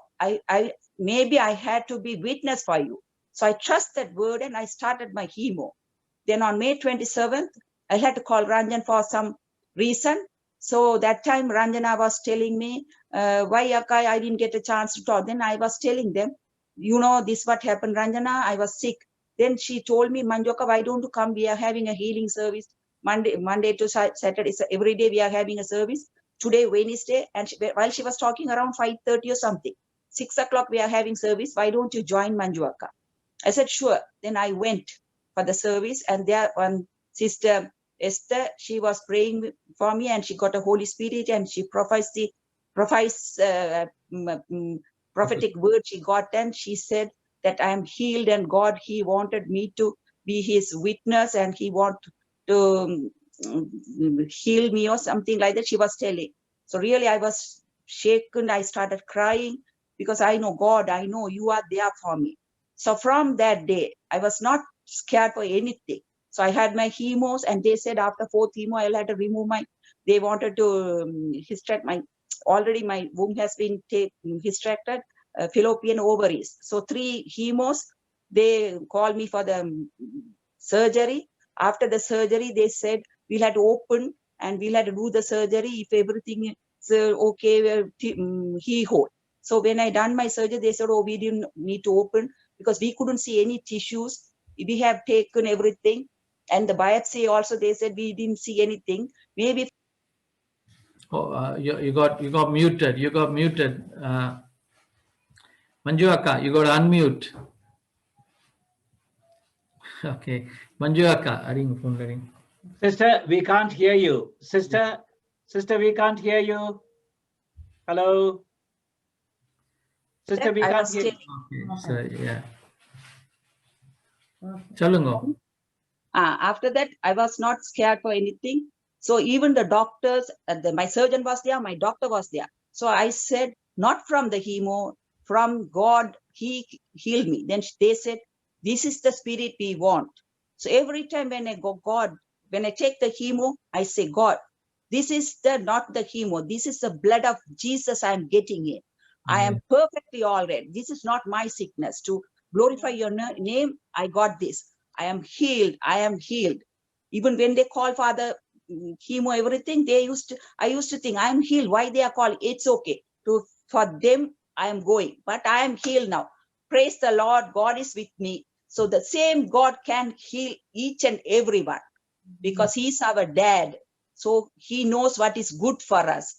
S4: maybe I had to be witness for you. So I trust that word, and I started my chemo. Then on May 27th, I had to call Ranjan for some reason. So that time Ranjana was telling me, why Akai, I didn't get a chance to talk. Then I was telling them, this what happened, Ranjana, I was sick. Then she told me, Manjoka, why don't you come? We are having a healing service Monday to Saturday. So every day we are having a service. Today, Wednesday, and while she was talking around 5:30 or something, 6 o'clock we are having service. Why don't you join Manjuaka? I said, sure. Then I went for the service, and there one sister Esther, she was praying for me, and she got a Holy Spirit, and she prophetic word she got, and she said that I am healed, and God, he wanted me to be his witness, and he want to heal me or something like that she was telling. So really I was shaken. I started crying, because I know, God, I know you are there for me. So from that day, I was not scared for anything. So I had my chemos, and they said after 4th chemo, I'll have to remove they wanted to hysterectomy already my womb has been hysterected, fallopian ovaries. So 3 chemos, they called me for the surgery. After the surgery, they said, we'll have to open and we'll have to do the surgery. If everything is okay, he hold. So when I done my surgery, they said, oh, we didn't need to open because we couldn't see any tissues. We have taken everything. And the biopsy also, they said, we didn't see anything. Maybe.
S2: Oh, you got muted. You got muted. Manju Akka, you got to unmute. Okay. Manju Akka, phone.
S5: Sister, we can't hear you. Sister, we can't hear you. Hello. Sister, we can't hear you.
S2: Okay, so yeah. Chalungo.
S4: After that, I was not scared for anything. So even the doctors, my surgeon was there, my doctor was there. So I said, not from the chemo, from God, he healed me. Then they said, this is the spirit we want. So every time when I go, God, when I take the chemo, I say, God, this is not the chemo. This is the blood of Jesus I'm getting in. I am perfectly all right. This is not my sickness. To glorify your name, I got this. I am healed. I am healed. Even when they call for the chemo, everything, I used to think I am healed. Why they are calling? It's okay. For them, I am going. But I am healed now. Praise the Lord. God is with me. So the same God can heal each and everyone because he's our dad. So he knows what is good for us.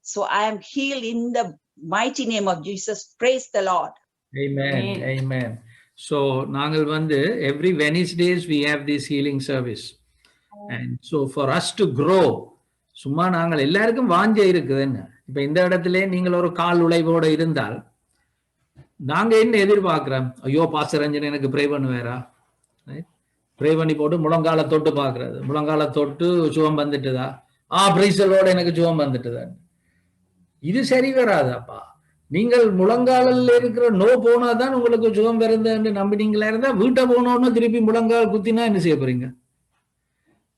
S4: So I am healed in the mighty name of Jesus. Praise the Lord.
S2: Amen. Amen. So every Wednesdays we have this healing service. And so for us to grow, சும்மா நாங்கள் எல்லாருக்கும் வாஞ்ச இருக்குதுன்னு இப்ப இந்த இடத்துல நீங்கள் ஒரு கால் உழைவோட இருந்தால் நாங்க என்ன எதிர்பார்க்கிறோம்? ஐயோ பாஸ்டர் ரஞ்சன் எனக்கு ப்ரே பண்ணுவேரா? ப்ரே பண்ணி போட்டு முழங்கால தொட்டு பாக்குறது, முழங்கால தொட்டு சுகம் வந்துட்டுதா? பிரைசலோட எனக்கு சுகம் வந்துட்டுதா? இது சரி வராதாப்பா. நீங்கள் முழங்காலில் இருக்கிற நோ போனாதான் உங்களுக்கு சுகம் வருதுன்னு நம்பினீங்களா இருந்தா வீட்டை போனோன்னு திருப்பி முழங்கால் குத்தினா என்ன செய்ய போறீங்க?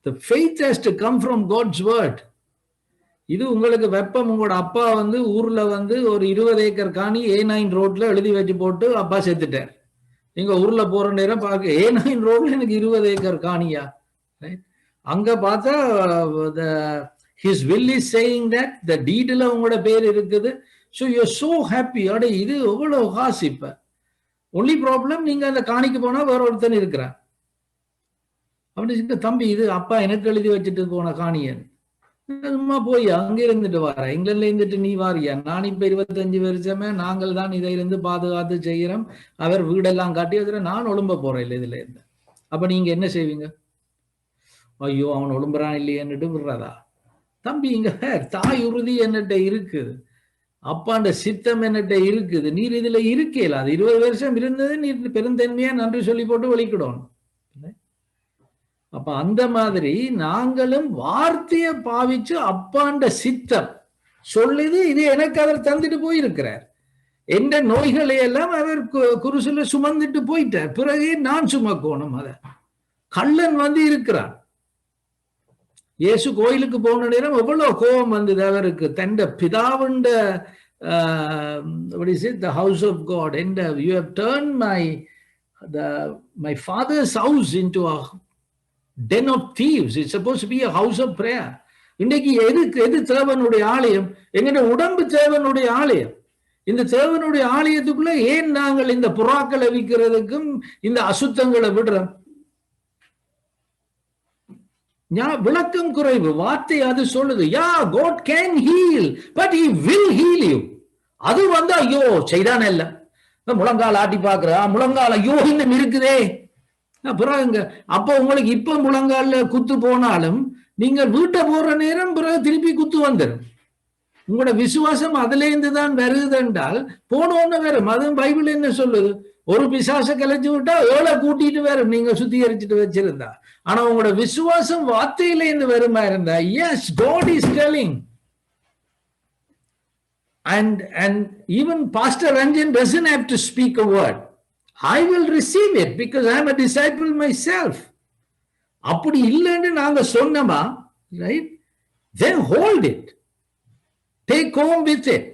S2: The faith has to come from God's word. இது உங்களுக்கு வெப்பம். உங்களோட அப்பா ஊர்ல ஒரு 20 ஏக்கர் காணி A9 ரோட்ல எழுதி வச்சு போட்டு அப்பா செத்துட்டார். நீங்க ஊர்ல போற நேரம் பார்க்க A9 ரோட்ல எனக்கு 20 ஏக்கர் காணியா? அங்க பார்த்தா his will is saying that the deedல உங்களோட பேர் இருக்குது. So you're so happy. அட இது எவ்வளவு காசு. இப்ப only problem நீங்க அந்த காணிக்கு போனா வேற ஒருத்தன் இருக்கிறான். அப்படி தம்பி இது அப்பா எனக்கு எழுதி வச்சுட்டு போன காணியன். சும்மா போய் அங்க இருந்துட்டு வர, இங்கிலாந்துல இருந்துட்டு நீ வாரியா? நான் இப்ப 25 வருஷமே நாங்கள் தான் இதை இருந்து பாதுகாத்து செய்யறோம். அவர் வீடெல்லாம் காட்டி வச்சுற, நான் ஒழும்ப போறேன் இல்லை இதுல இருந்து. அப்ப நீங்க என்ன செய்வீங்க? ஐயோ அவன் ஒழும்புறான் இல்லையன்னுட்டு விடுறதா? தம்பி இங்க தாய் உறுதி என்னட்ட இருக்குது, அப்பாண்ட சித்தம் என்னட்ட இருக்குது, நீர் இதுல இருக்கல. அது 20 வருஷம் இருந்தது, நீர் பெருந்தன்மையா நன்றி சொல்லி போட்டு வெளிக்கிடணும். அப்ப அந்த மாதிரி நாங்களும் வார்த்தையை பாவிச்சு அப்பாண்ட சித்தம் சொல்லுது, இது எனக்கு அவர் தந்துட்டு போயிருக்கிறார். எந்த நோய்களை எல்லாம் அவர் குருசுல சுமந்துட்டு போயிட்டார். பிறகு நான் சுமக்கணும். அத கள்ளன் வந்து இருக்கிறான். இயேசு கோயிலுக்கு போன நேரம் எவ்வளவு கோபம் வந்தது அவருக்கு. தண்ட பிதாவுண்ட what is it, the house of God, and you have turned my father's house into a den of thieves. It's supposed to be a house of prayer. இன்னைக்கு எது தேவனுடைய ஆலயம்? எங்கட உடம்பு தேவனுடைய ஆலயம். இந்த தேவனுடைய ஆலயத்துக்குள்ள ஏன் நாங்கள் இந்த புறாக்களை விற்கிறதுக்கும் இந்த அசுத்தங்களை விடுறோம்? விளக்கம் குறைவு. வார்த்தை அது சொல்லுது, யா God can heal, but he will heal you. அது வந்து ஐயோ செய்தானே இல்ல, முழங்கால் ஆட்டி பாக்குற, முழங்கால் ஐயோ இன்னும் இருக்குதே. பிறகு அப்ப உங்களுக்கு இப்ப முழங்கால குத்து போனாலும் நீங்கள் வீட்டை போற நேரம் பிறகு திருப்பி குத்து வந்துடும். உங்களோட விசுவாசம் அதுல இருந்து தான் வருது என்றால் போனோன்னு வரும். அதுவும் பைபிள் என்ன சொல்லுது? ஒரு பிசாசை கலைச்சு விட்டா 7 கூட்டிட்டு வரும், நீங்க சுத்திகரிச்சுட்டு வச்சிருந்தா. ஆனா உங்களோட விசுவாசம் வார்த்தையில இருந்து வருமா இருந்தா, yes, God is telling. And even Pastor Ranjan doesn't have to speak a word. I will receive it because I am a disciple myself. அப்படி இல்லைன்னு நாங்க சொன்னோமா, right? Then hold it. Take home with it.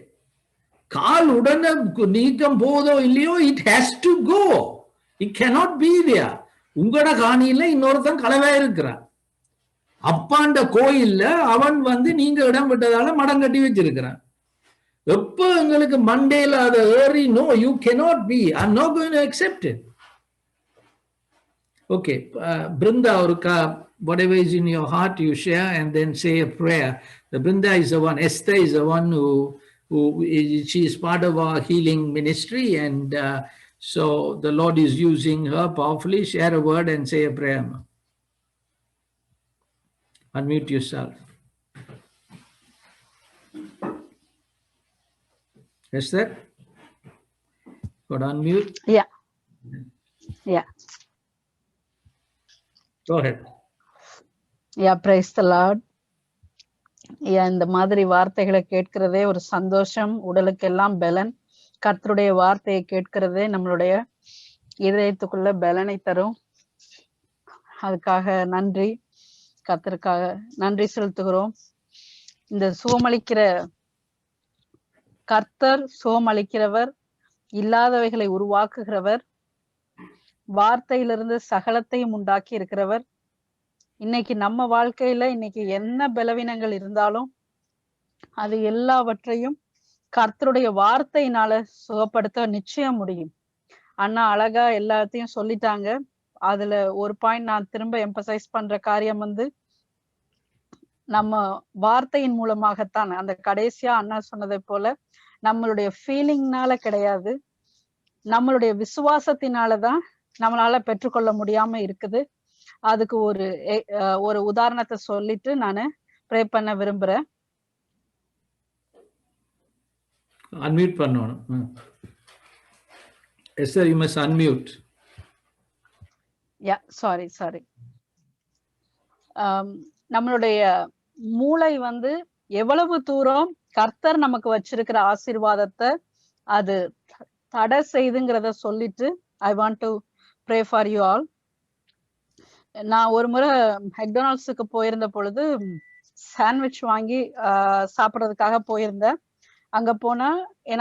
S2: கால் உடனே நீக்கம் போதோ இல்லையோ, it has to go. It cannot be there. உங்களோட காணியில இன்னொருத்தன் களவா இருக்கிறான். அப்பாண்ட கோயில்ல அவன் வந்து நீங்க இடம் விட்டதால மடம் கட்டி வச்சிருக்கிறான். எப்ப எங்களுக்கு மண்டேல அதை ஏறி, no, you cannot be, I'm not going to accept it. Okay, Brinda or whatever is in your heart you share and then say a prayer. The Brinda is the one, Esther is the one who she is part of our healing ministry, and so the Lord is using her powerfully. Share a word and say a prayer. Unmute yourself. Esther, got unmute?
S6: Yeah.
S2: Go ahead.
S6: Yeah, praise the Lord. இந்த மாதிரி வார்த்தைகளை கேட்கிறதே ஒரு சந்தோஷம், உடலுக்கெல்லாம் பலன். கர்த்தருடைய வார்த்தையை கேட்கிறதே நம்மளுடைய இதயத்துக்குள்ள பலனை தரும். அதுக்காக நன்றி, கர்த்தருக்காக நன்றி செலுத்துகிறோம். இந்த சுகமளிக்கிற கர்த்தர், சுகமளிக்கிறவர், இல்லாதவைகளை உருவாக்குகிறவர், வார்த்தையிலிருந்து சகலத்தையும் உண்டாக்கி இருக்கிறவர். இன்னைக்கு நம்ம வாழ்க்கையில இன்னைக்கு என்ன பலவீனங்கள் இருந்தாலும் அது எல்லாவற்றையும் கர்த்தருடைய வார்த்தையினால சுகப்படுத்த நிச்சயம் முடியும். அண்ணா அழகா எல்லாத்தையும் சொல்லிட்டாங்க. அதுல ஒரு பாயிண்ட் நான் திரும்ப எம்பசைஸ் பண்ற காரியம் வந்து, நம்ம வார்த்தையின் மூலமாகத்தான், அந்த கடைசியா அண்ணா சொன்னதை போல நம்மளுடைய ஃபீலிங்னால கிடையாது, நம்மளுடைய விசுவாசத்தினாலதான் நம்மளால பெற்றுக்கொள்ள முடியாம இருக்குது. அதுக்கு ஒரு உதாரணத்தை சொல்லிட்டு நான் ப்ரே பண்ண விரும்புறேன்.
S2: அன்மியூட் பண்ணணும். Esther, you must unmute.
S6: Yeah, sorry. நம்மளுடைய மூளை வந்து எவ்வளவு தூரம் கர்த்தர் நமக்கு வச்சிருக்கிற ஆசீர்வாதத்தை அது தடை செய்துங்கிறத சொல்லிட்டு I want to pray for you all. நான் ஒரு முறை மெக்டொனால்ட்ஸுக்கு போயிருந்த பொழுது சாண்ட்விச் வாங்கி சாப்பிட்றதுக்காக போயிருந்தேன். அங்க போனா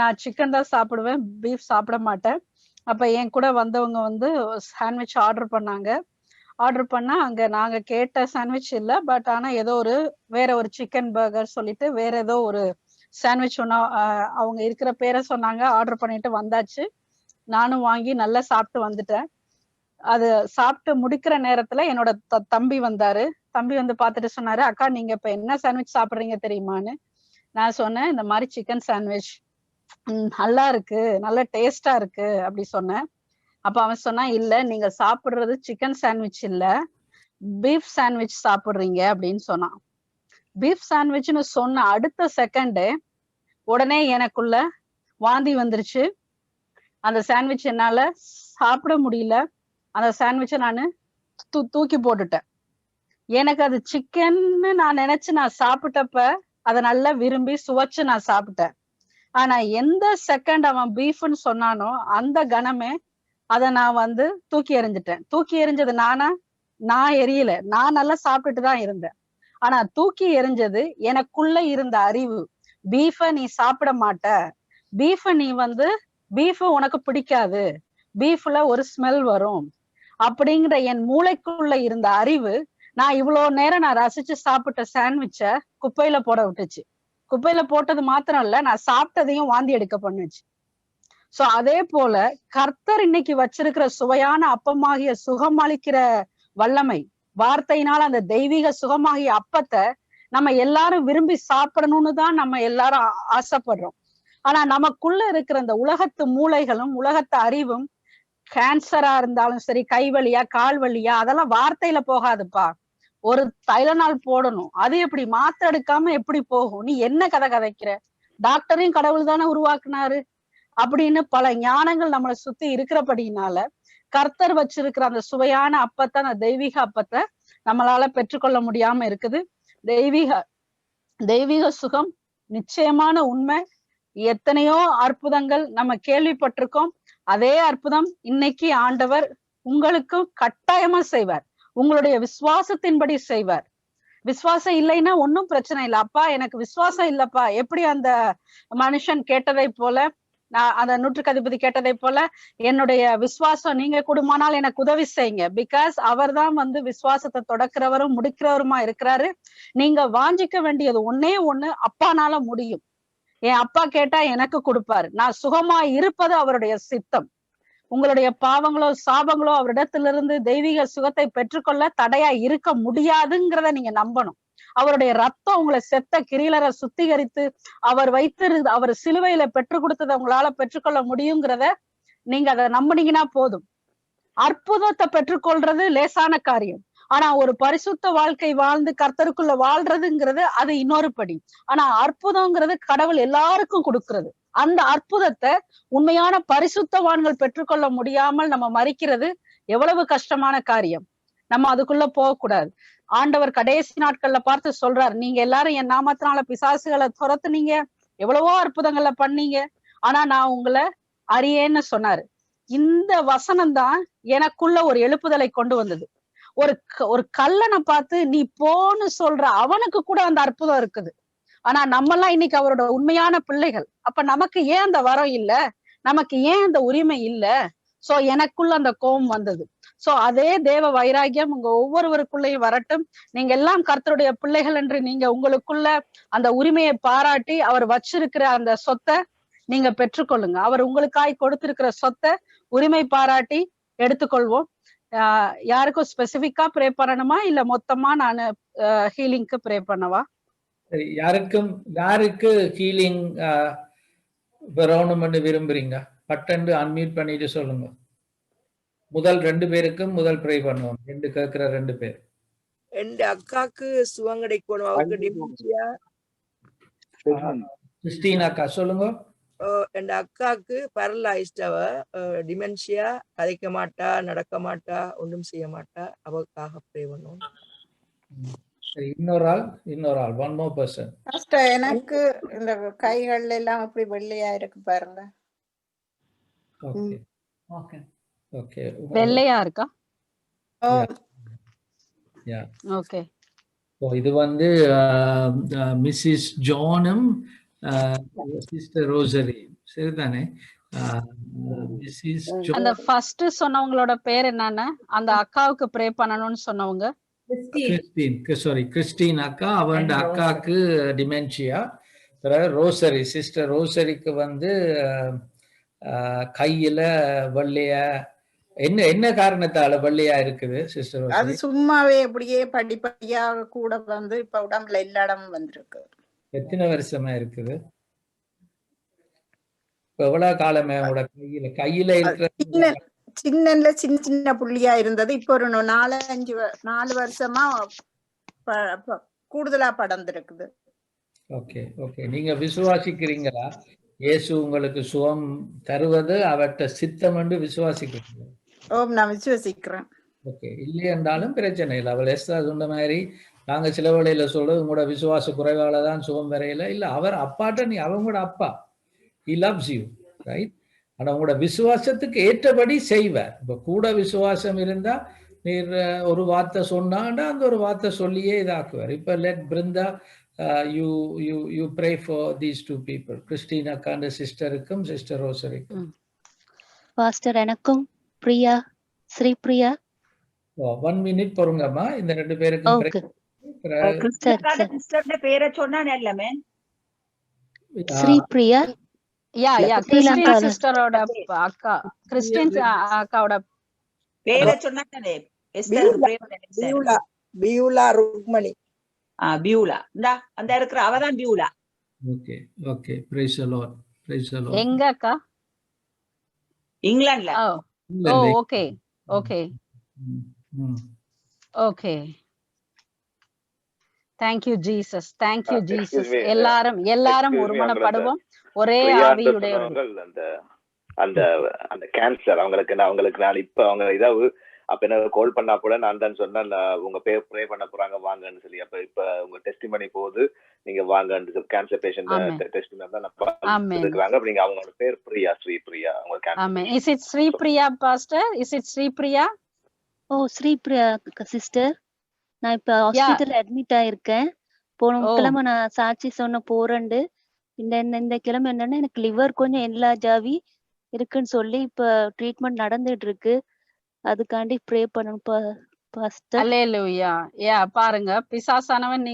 S6: நான் சிக்கன் தான் சாப்பிடுவேன், பீஃப் சாப்பிட மாட்டேன். அப்ப என் கூட வந்தவங்க வந்து சாண்ட்விச் ஆர்டர் பண்ணாங்க. ஆர்டர் பண்ணா அங்க நாங்க கேட்ட சாண்ட்விச் இல்ல, பட் ஆனா ஏதோ வேற ஒரு சிக்கன் பர்கர் சொல்லிட்டு வேற ஏதோ ஒரு சாண்ட்விச் ஒன்னா அவங்க இருக்கிற பேரை சொன்னாங்க. ஆர்டர் பண்ணிட்டு வந்தாச்சு. நானும் வாங்கி நல்லா சாப்பிட்டு வந்துட்டேன். அது சாப்பிட்டு முடிக்கிற நேரத்துல என்னோட தம்பி வந்தாரு. தம்பி வந்து பார்த்துட்டு சொன்னாரு, அக்கா நீங்க இப்ப என்ன சாண்ட்விச் சாப்பிடுறீங்க தெரியுமான்னு. நான் சொன்னேன், இந்த மாதிரி சிக்கன் சாண்ட்விச் நல்லா இருக்கு, நல்ல டேஸ்டா இருக்கு அப்படி சொன்னேன். அப்ப அவன் சொன்னா, இல்ல நீங்க சாப்பிடுறது சிக்கன் சாண்ட்விச் இல்ல, பீஃப் சாண்ட்விச் சாப்பிடுறீங்க அப்படின்னு சொன்னான். பீஃப் சாண்ட்விச்னு சொன்ன அடுத்த செகண்டே உடனே எனக்குள்ள வாந்தி வந்துருச்சு. அந்த சாண்ட்விச் என்னால சாப்பிட முடியல. அந்த சாண்ட்விச்சை நான் தூக்கி போட்டுட்டேன். எனக்கு அது சிக்கன்னு நான் நினைச்சு நான் சாப்பிட்டப்ப அதை நல்லா விரும்பி சுவைச்சு நான் சாப்பிட்டேன். ஆனா எந்த செகண்ட் அவன் பீஃப்னு சொன்னானோ அந்த கணமே அதை நான் வந்து தூக்கி எறிஞ்சிட்டேன். தூக்கி எறிஞ்சது நான் எரியல, நான் நல்லா சாப்பிட்டுட்டு தான் இருந்தேன். ஆனா தூக்கி எறிஞ்சது எனக்குள்ள இருந்த அறிவு. பீஃப நீ சாப்பிட மாட்ட, பீஃப் உனக்கு பிடிக்காது, பீஃப்ல ஒரு ஸ்மெல் வரும் அப்படிங்கிற என் மூளைக்குள்ள இருந்த அறிவு நான் இவ்வளவு நேரம் நான் ரசிச்சு சாப்பிட்ட சாண்ட்விச்ச குப்பையில போட விட்டுச்சு. குப்பையில போட்டது மாத்திரம் இல்ல, நான் சாப்பிட்டதையும் வாந்தி எடுக்க பண்ணுச்சு. சோ அதே போல கர்த்தர் இன்னைக்கு வச்சிருக்கிற சுவையான அப்பமாகிய சுகமளிக்கிற வல்லமை, வார்த்தையினால் அந்த தெய்வீக சுகமாகிய அப்பத்தை நம்ம எல்லாரும் விரும்பி சாப்பிடணும்னு தான் நம்ம எல்லாரும் ஆசைப்படுறோம். ஆனா நமக்குள்ள இருக்கிற அந்த உலகத்து மூளைகளும் உலகத்து அறிவும், கேன்சரா இருந்தாலும் சரி, கை வலியா கால் வலியா, அதெல்லாம் வார்த்தையில போகாதுப்பா. ஒரு தைலநாள் போடணும், அது எப்படி மாத்திரை எடுக்காம எப்படி போகும்? நீ என்ன கதை கதைக்கிற? டாக்டரையும் கடவுள் தானே உருவாக்குனாரு அப்படின்னு பல ஞானங்கள் நம்மளை சுத்தி இருக்கிறபடினால கர்த்தர் வச்சிருக்கிற அந்த சுவையான அப்பத்தை, அந்த தெய்வீக அப்பத்தை நம்மளால பெற்றுக்கொள்ள முடியாம இருக்குது. தெய்வீக சுகம் நிச்சயமான உண்மை. எத்தனையோ அற்புதங்கள் நம்ம கேள்விப்பட்டிருக்கோம். அதே அற்புதம் இன்னைக்கு ஆண்டவர் உங்களுக்கும் கட்டாயமா செய்வார். உங்களுடைய விசுவாசத்தின்படி செய்வார். விசுவாசம் இல்லைன்னா ஒன்னும் பிரச்சனை இல்லை. அப்பா எனக்கு விசுவாசம் இல்லப்பா, எப்படி அந்த மனுஷன் கேட்டதை போல, நான் அந்த நூற்றுக்கு அதிபதி கேட்டதை போல, என்னுடைய விசுவாசம் நீங்க கூடுமானால் எனக்கு உதவி செய்யுங்க. பிகாஸ் அவர் தான் வந்து விசுவாசத்தை தொடக்கிறவரும் முடிக்கிறவருமா இருக்கிறாரு. நீங்க வாஞ்சிக்க வேண்டியது ஒன்னே ஒண்ணு, அப்பானால முடியும். என் அப்பா கேட்டா எனக்கு கொடுப்பாரு. நான் சுகமா இருப்பது அவருடைய சித்தம். உங்களுடைய பாவங்களோ சாபங்களோ அவரிடத்திலிருந்து தெய்வீக சுகத்தை பெற்றுக்கொள்ள தடையா இருக்க முடியாதுங்கிறத நீங்க நம்பணும். அவருடைய ரத்தம் உங்களை செத்த கிரீலரை சுத்திகரித்து அவர் சிலுவையில பெற்றுக் கொடுத்ததை உங்களால பெற்றுக்கொள்ள முடியுங்கிறத நீங்க அதை நம்பினீங்கன்னா போதும். அற்புதத்தை பெற்றுக்கொள்றது லேசான காரியம். ஆனா ஒரு பரிசுத்த வாழ்க்கை வாழ்ந்து கர்த்தருக்குள்ள வாழ்றதுங்கிறது அது இன்னொரு படி. ஆனா அற்புதங்கிறது கடவுள் எல்லாருக்கும் கொடுக்கிறது. அந்த அற்புதத்தை உண்மையான பரிசுத்தவான்கள் பெற்றுக்கொள்ள முடியாமல் நம்ம மறிக்கிறது எவ்வளவு கஷ்டமான காரியம். நம்ம அதுக்குள்ள போகக்கூடாது. ஆண்டவர் கடைசி நாட்கள்ல பார்த்து சொல்றாரு, நீங்க எல்லாரும் என் நாமத்தினால பிசாசுகளை துரத்துனீங்க, எவ்வளவோ அற்புதங்களை பண்ணீங்க, ஆனா நான் உங்களை அறியேன்னு சொன்னாரு. இந்த வசனம் தான் எனக்குள்ள ஒரு எழுப்புதலை கொண்டு வந்தது. ஒரு கல்லனை பார்த்து நீ போன்னு சொல்ற அவனுக்கு கூட அந்த அற்புதம் இருக்குது. ஆனா நம்ம எல்லாம் இன்னைக்கு அவரோட உண்மையான பிள்ளைகள். அப்ப நமக்கு ஏன் அந்த வரம் இல்ல? நமக்கு ஏன் அந்த உரிமை இல்ல? சோ எனக்குள்ள அந்த கோபம் வந்தது. சோ அதே தேவ வைராகியம் உங்க ஒவ்வொருவருக்குள்ளேயும் வரட்டும். நீங்க எல்லாம் கர்த்தருடைய பிள்ளைகள் என்று நீங்க உங்களுக்குள்ள அந்த உரிமையை பாராட்டி அவர் வச்சிருக்கிற அந்த சொத்தை நீங்க பெற்றுக்கொள்ளுங்க. அவர் உங்களுக்காய் கொடுத்திருக்கிற சொத்தை உரிமை பாராட்டி எடுத்துக்கொள்வோம். யாருக்கும் ஸ்பெசிபிக்கா ப்ரே பண்ணணுமா இல்ல மொத்தமா நான் ஹீலிங்க்கு ப்ரே பண்ணவா?
S2: சரி, யாருக்கு ஹீலிங் வரணும்னு விரும்புறீங்க? பட்டன்று அன்மியூட் பண்ணிட்டு சொல்லுங்க. முதல் 2 பேருக்கும் முதல் ப்ரே பண்ணுவோம். கேட்கிற 2 பேர்.
S7: என் அக்காக்கு சுகம் கிடைக்கணும். அவருக்கு டிமென்ஷியா.
S2: கிறிஸ்டினா அக்கா சொல்லுங்க.
S7: என் அக்காக்கு பேரலைஸ்ட். அவ டிமென்ஷியா, கதைக்க மாட்டா, நடக்க மாட்டா, ஒன்றும் செய்ய மாட்டா. அவளுக்காக ப்ரே பண்ணுவோம்.
S2: இன்னொரு ஆள் ஒன் மோர் பர்சன்.
S8: எனக்கு இந்த கைகள் எல்லாம் அப்படி வெள்ளையா இருக்கு பாருங்க.
S2: Okay okay okay.
S6: வெள்ளையா இருக்கா?
S2: Yeah
S6: okay.
S2: இது வந்து மிஸ்ஸஸ் ஜானும் சிஸ்டர் ரோசரி சரிதானே?
S6: அந்த ஃபர்ஸ்ட் சொன்னவங்களோட பேர் என்னன்னா, அந்த அக்காவுக்கு ப்ரே பண்ணணும்னு சொன்னவங்க
S2: கிறிஸ்டின் அக்கா. அவன் அக்காவுக்கு டிமென்ஷியா. ரோசரி சிஸ்டர் ரோசரிக்கு வந்து கையில வெள்ளைய என்ன காரணத்தால வெள்ளையா இருக்குது சிஸ்டர்?
S8: அது சும்மாவே அப்படியே படிப்படியாக கூட வந்து இப்ப உடம்புல எல்லா இடமும் வந்திருக்கு.
S2: எத்தனை வருஷமா இருக்குது? இப்ப எவ்வளவு காலமே உங்களோட கையில இருக்கிற
S8: சின்ன சின்ன புள்ளியா இருந்தது. இப்ப ஒரு 4 வருஷமா கூடுதலா படர்ந்திருக்குது.
S2: Okay okay. நீங்க விசுவாசிக்கிறீங்களா இயேசு உங்களுக்கு சுகம் தருவது அவர்கிட்ட சித்தம் என்று விசுவாசிக்கிறீங்களா?
S8: ஓம், நான் விசுவாசிக்கிறேன்.
S2: ஓகே. இல்லை என்றாலும் பிரச்சனை இல்லை. அவள் எஸ்தா சொன்ன மாதிரி நாங்க சில வேளையில சொல்றது உங்களோட விசுவாச குறைவால தான் சுகம் வரையில இல்ல. அவர் அப்பாட்ட நீ அவங்களோட அப்பா, he loves you, right? ஆனா உங்களோட விசுவாசத்துக்கு ஏற்றபடி செய்வார். இப்ப கூட விசுவாசம் இருந்தா நீர் ஒரு வார்த்தை சொன்னாண்டா அந்த ஒரு வார்த்தை சொல்லியே இதாக்குவார். இப்ப let Brinda you pray for these two people, Christina காண்ட சிஸ்டருக்கும் சிஸ்டர் ரோசரிக்கும்.
S9: பாஸ்டர் எனக்கும் பிரியா, ஸ்ரீ பிரியா.
S2: 1 மினிட் பொறுங்கம்மா. இந்த 2 பேருக்கும்
S4: பேரை சொன்னா எல்லாமே
S9: ஸ்ரீ பிரியா.
S6: கிறிஸ்டின் சிஸ்டரோட அக்கா, கிறிஸ்டின் அக்காவோட
S4: பேரை சொன்னானே
S7: பியூலா ருக்மணி.
S4: பியூலா அந்த இருக்கிற அவதான் Beulah.
S2: Okay okay. Praise the Lord. Praise the Lord.
S6: எங்க அக்கா?
S4: இங்கிலாந்துல.
S6: Oh okay okay okay. Thank you Jesus, thank you Jesus. எல்லாரும் ஒருமனப்படுவோம், ஒரே ஆவியுடையவர்கள்.
S10: அந்த அந்த கேன்சர் அவங்களுக்கு நான் இப்ப அவங்க இதாவது அப்ப என்ன கால் பண்ணா கூட நான் தான் சொன்னேன் உங்க பேர் ப்ரே பண்ண போறாங்க வாங்கன்னு சொல்லி. அப்ப இப்ப உங்க டெஸ்டிமனி போகுது, நீங்க வாங்கன்னு கேன்சர் பேஷண்ட் டெஸ்டிமனி தான் இருக்கிறாங்க. அப்ப நீங்க அவங்களோட பேர் பிரியா, ஸ்ரீ பிரியா. உங்களுக்கு
S6: amen. Is it Sri Priya pastor? Is it Sri Priya?
S9: Oh Sri Priya sister. நான் இப்ப ஹாஸ்பிடல்ல அட்மிட் ஆயிருக்கேன். போன கிழமை நான் சாட்சி சொன்ன போறேன். இந்த கிழமை என்னன்னா எனக்கு லிவர் கொஞ்சம் எல்லா ஜாவி இருக்குன்னு சொல்லி இப்ப ட்ரீட்மெண்ட் நடந்துட்டு இருக்கு. அதுக்காண்டி ப்ரே பண்ணணும் பாஸ்டர்.
S6: அல்லேலூயா. பாருங்க, பிசாசானவன்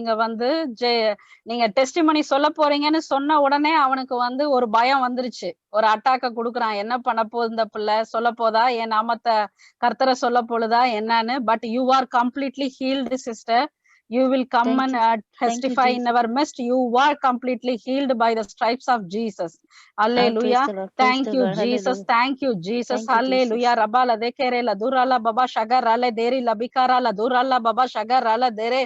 S6: நீங்க டெஸ்டிமனி சொல்ல போறீங்கன்னு சொன்ன உடனே அவனுக்கு ஒரு பயம் வந்துருச்சு, ஒரு அட்டாக்க குடுக்குறான். என்ன பண்ண போகுது இந்த பிள்ளை, சொல்ல போதா என் நாமத்தை கர்த்தரை சொல்ல போகுதா என்னன்னு. But you are completely healed sister. You will come and testify in our midst. You are completely healed by the stripes of Jesus. Hallelujah. Thank you Jesus. Thank you Jesus. Hallelujah. Rabala dekere la durala baba shagar rale deri labikara la durala baba shagar rale dere.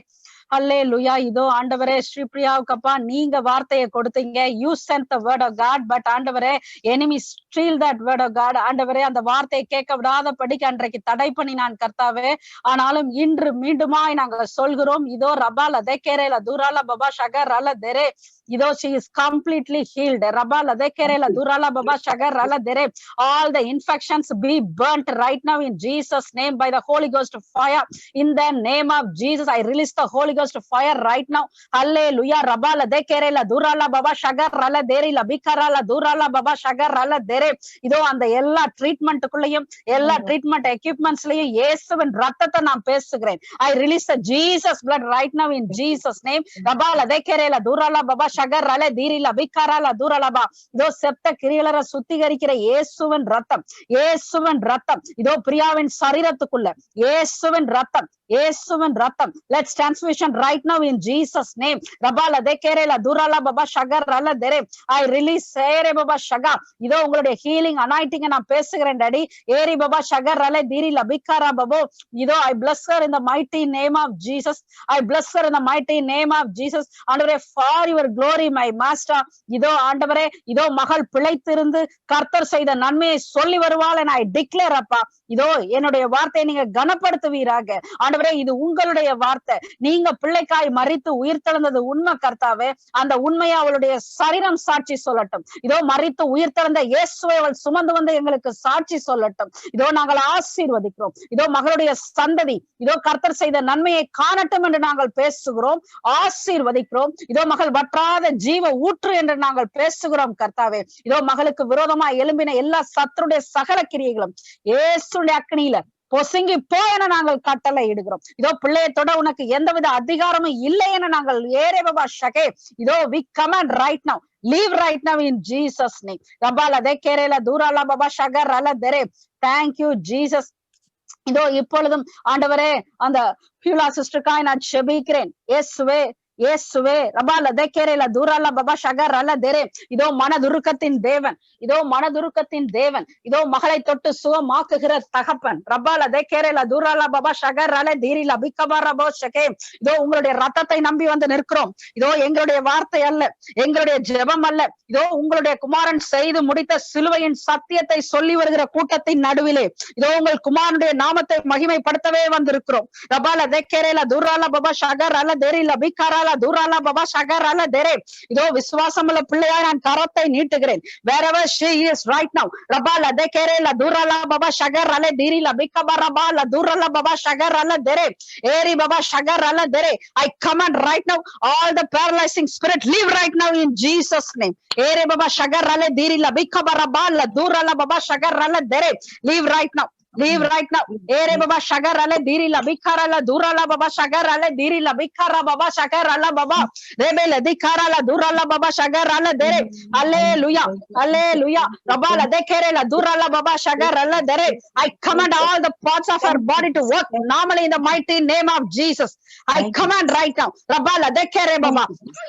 S6: Hallelujah. இதோ ஆண்டவரே ஸ்ரீ பிரியாவுக்கப்பா நீங்க வார்த்தையை கொடுத்தீங்க. You sent the word of God. But ஆண்டவரே enemy steal that word of God. ஆண்டவரே அந்த வார்த்தையை கேட்க விடாதபடிக்கு அன்றைக்கு தடை பண்ணி நான் கர்த்தாவே. ஆனாலும் இன்று மீண்டுமாய் நாங்க சொல்கிறோம். இதோ ரபால தேக்கேரேல தூரால பபா ஷகர் ரல தெரே. இதோ she is completely healed. ரபால தேக்கேரேல தூரால Baba ஷகர் ரல தெரே. All the infections be burnt right now in Jesus name by the Holy Ghost fire. In the name of Jesus I release the Holy Ghost fire right now. Hallelujah. Rabala dekerela durala baba shagar rala deri la bikarala durala baba shagar rala dere. இதோ அந்த எல்லா ட்ரீட்மெண்ட்டுக்குள்ளேயும் எல்லா treatment எக்யூப்மெண்ட்ஸ்லயும் இயேசுவின் ரத்தத்தை நான் பேசுகிறேன். I release the Jesus blood right now in Jesus name. Rabala dekerela durala baba shagar rala deri la bikarala durala ba. இதோ செத்த கிரியலரை சுத்திகரிக்கிற இயேசுவின் ரத்தம், இயேசுவின் ரத்தம். இதோ பிரியாவின் சரீரத்துக்குள்ள இயேசுவின் ரத்தம், இயேசுவின் ரத்தம். Let's transmission right now in Jesus name. Rabala dekerela durala baba shagar rala dere. I release ere baba shagar. இதோ உங்களுடைய ஹீலிங் அனாயிட்டிங்க நான் பேசுகிறேன் டாடி. ஏரி Baba shagar rala diri la bikara babo. இதோ I bless her in the mighty name of Jesus. I bless her in the mighty name of Jesus. ஆண்டவரே for your glory my master. இதோ ஆண்டவரே இதோ மகள் பிழைத்திருந்து கர்த்தர் செய்த நன்மையை சொல்லி வருவாள் and I declare அப்பா. இதோ என்னுடைய வார்த்தையை நீங்க கனப்படுத்துவீராக. ஆண்டவரே இது உங்களுடைய வார்த்தை. நீங்க பிள்ளைக்காய் மரித்து உயிர் தெழுந்தது உண்மை கர்த்தாவே. அந்த உண்மையை அவளுடைய சரீரம் சாட்சி சொல்லட்டும். இதோ மரித்து உயிர் தெழுந்த இயேசுவை அவள் சுமந்து வந்து எங்களுக்கு சாட்சி சொல்லட்டும். இதோ நாங்கள் ஆசீர்வதிக்கிறோம். இதோ மகளுடைய சந்ததி இதோ கர்த்தர் செய்த நன்மையை காணட்டும் என்று நாங்கள் பேசுகிறோம், ஆசீர்வதிக்கிறோம். இதோ மகள் வற்றாத ஜீவ ஊற்று என்று நாங்கள் பேசுகிறோம் கர்த்தாவே. இதோ மகளுக்கு விரோதமா எழும்பின எல்லா சத்துருடைய சகல கிரியைகளும் இயேசுடைய அக்னியில பொசுங்கி போ என நாங்கள் கட்டளை இடுகிறோம். இதோ பிள்ளையத்தோட உனக்கு எந்தவித அதிகாரமும் இல்லை என நாங்கள் ஏரே பாபா ஷகே இதோ we command right now, leave right now in Jesus name. ரபால தேக்கேரேல தூராலா Baba ஷகர் அல தெரே. Thank you Jesus. இதோ இப்பொழுதும் ஆண்டவரே அந்த பியூலா சிஸ்டருக்காய் நான் செபிக்கிறேன். இயேசுவே இயேசுவே ரபால தேக்கேரேல தூராலா பாபா ஷகர் அல தெரே. இதோ மனதுருக்கத்தின் தேவன், இதோ மனதுருக்கத்தின் தேவன், இதோ மகளை தொட்டு சுகமாக்குகிற தகப்பன். ரபால தேக்கேரேல தூராலா பாபா ஷகர் அல தீரில பிக்கபாரபோ ஷகே. இதோ உங்களுடைய ரத்தத்தை நம்பி வந்து நிற்கிறோம். இதோ எங்களுடைய வார்த்தை அல்ல, எங்களுடைய ஜெபம் அல்ல, இதோ உங்களுடைய குமாரன் செய்து முடித்த சிலுவையின் சத்தியத்தை சொல்லி வருகிற கூட்டத்தின் நடுவிலே இதோ உங்கள் குமாரனுடைய நாமத்தை மகிமைப்படுத்தவே வந்திருக்கிறோம். ரபால தேக்கேரேல தூராலா பாபா ஷகர் அல தீரில பிக்கரா தூராலா பாபா ஷகர் அல தெரே. இதோ விசுவாசமுள்ள பிள்ளையாய் நான் கரத்தை நீட்டுகிறேன். wherever she is right now, ரபால தேக்கேரேல தூராலா Baba ஷகர் அல தீரில பிக்கபரபால தூராலா பாபா ஷகர் அல தெரே. ஏரி பாபா ஷகர் அல தெரே. I command right now all the paralyzing spirit leave right now in Jesus name. ஏரி பாபா ஷகர் அல தீரில பிக்கபரபால தூராலா பாபா ஷகர் அல தெரே. leave right now, leave right now. Ere baba shagar ale diri la bikara la dura la baba shagar ale diri la bikara baba shagar ala baba rebele dikara la dura la baba shagar ala dere. Hallelujah, hallelujah. Rabala dekere la dura la baba shagar ala dere. I command all the parts of our body to work normally in the mighty name of Jesus. I command right now. Rabala dekere baba.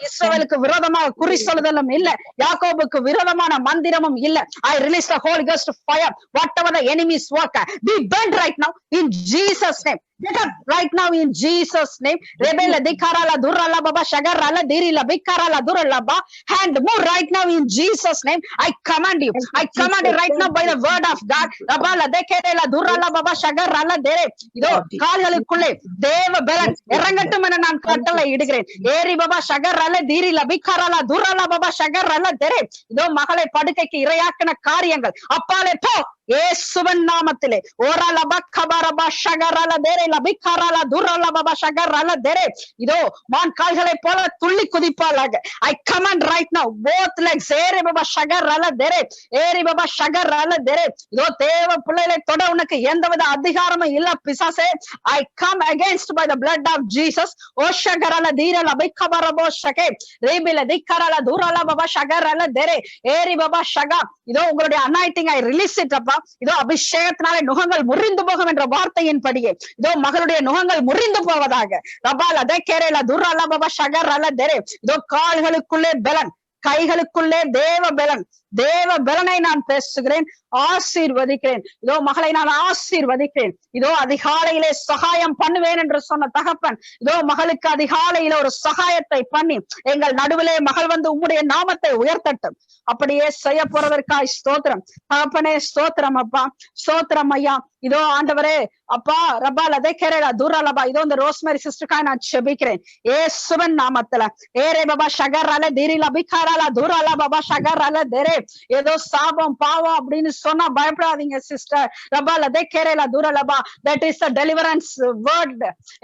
S6: இஸ்ரவேலுக்கு விரோதமாக குறி சொல்லுதலும் இல்ல, யாக்கோபுக்கு விரோதமான மந்திரமும் இல்ல. I release the Holy Ghost fire. Whatever the enemy's work be burned right now in Jesus name. Get up right now in Jesus name. Rebele dikara la durra la baba shagar la diri la bikara la durra la ba. Hand move right now in Jesus name. I command you. I command you right now by the word of God. Rabala dekere la durra la baba shagar la dere. இதோ கால்களுக்குள்ளே தேவ பலன் இறங்கட்டும் என நான் கட்டளை இடுகிறேன். ஏரி பாபா ஷகர் அல theory la bikara la durra la baba shagar la dere. இதோ மகளை படுக்கைக்கு இரையாக்கின காரியங்கள் அப்பாலே போ இயேசுவின் நாமத்திலே. ஓரா லபா கபரபா ஷகர் அல தேரே லபிகரல துரல பாபா ஷகர் அல தெரே. இதோ மான் கால்களை போல துள்ளி குதிப்பாளாக. I command right now both legs. ஏரி பாபா ஷகர் அல தெரே. ஏரி பாபா ஷகர் அல தெரே. இதோ தேவ பிள்ளைகளை தொட உனக்கு எந்தவித அதிகாரமும் இல்ல பிசாசே. I come against by the blood of Jesus. ஓ ஷகர் அல தீரல பிகபரபோ ஷகே ரேபில திகரல துரல பாபா ஷகர் அல தெரே. ஏரி பாபா ஷகா. இதோ உங்களுடைய anointing I release it அப்பா. இதோ அபிஷேகத்தினாலே நுகங்கள் முறிந்து போகும் என்ற வார்த்தையின் படியே இதோ மகளுடைய நுகங்கள் முறிந்து போவதாக. ரபால தேக்கேரேல துரல பாபா ஷகர் அல தெரே. இதோ கால்களுக்குள்ளே பலன், கைகளுக்குள்ளே தேவ பலன், தேவ பலனை நான் பேசுகிறேன், ஆசீர்வதிக்கிறேன். இதோ மகளை நான் ஆசீர்வதிக்கிறேன். இதோ அதிகாலையிலே சகாயம் பண்ணுவேன் என்று சொன்ன தகப்பன் இதோ மகளுக்கு அதிகாலையில ஒரு சகாயத்தை பண்ணி எங்கள் நடுவிலே மகள் வந்து உம்முடைய நாமத்தை உயர்த்தட்டும். அப்படியே செய்ய போறதற்காய் ஸ்தோத்திரம் தகப்பனே. ஸ்தோத்திரம் அப்பா, ஸ்தோத்திரம் ஐயா. இதோ ஆண்டவரே அப்பா ரபால தேக்கேரேல தூரலபா. இதோ இந்த ரோஸ்மேரி சிஸ்டருக்காய் நான் செபிக்கிறேன் இயேசுவின் நாமத்துல. ஏரே பாபா ஷகர் அல தீரி லபிகரல தூரல பாபா ஷகர் அல தெரே. ஏதோ சாபம் பாவம் அப்படின்னு சொன்னா பயப்படாதீங்க சிஸ்டர். ரபால தேக்கேரேல தூரலபா. that is the deliverance word.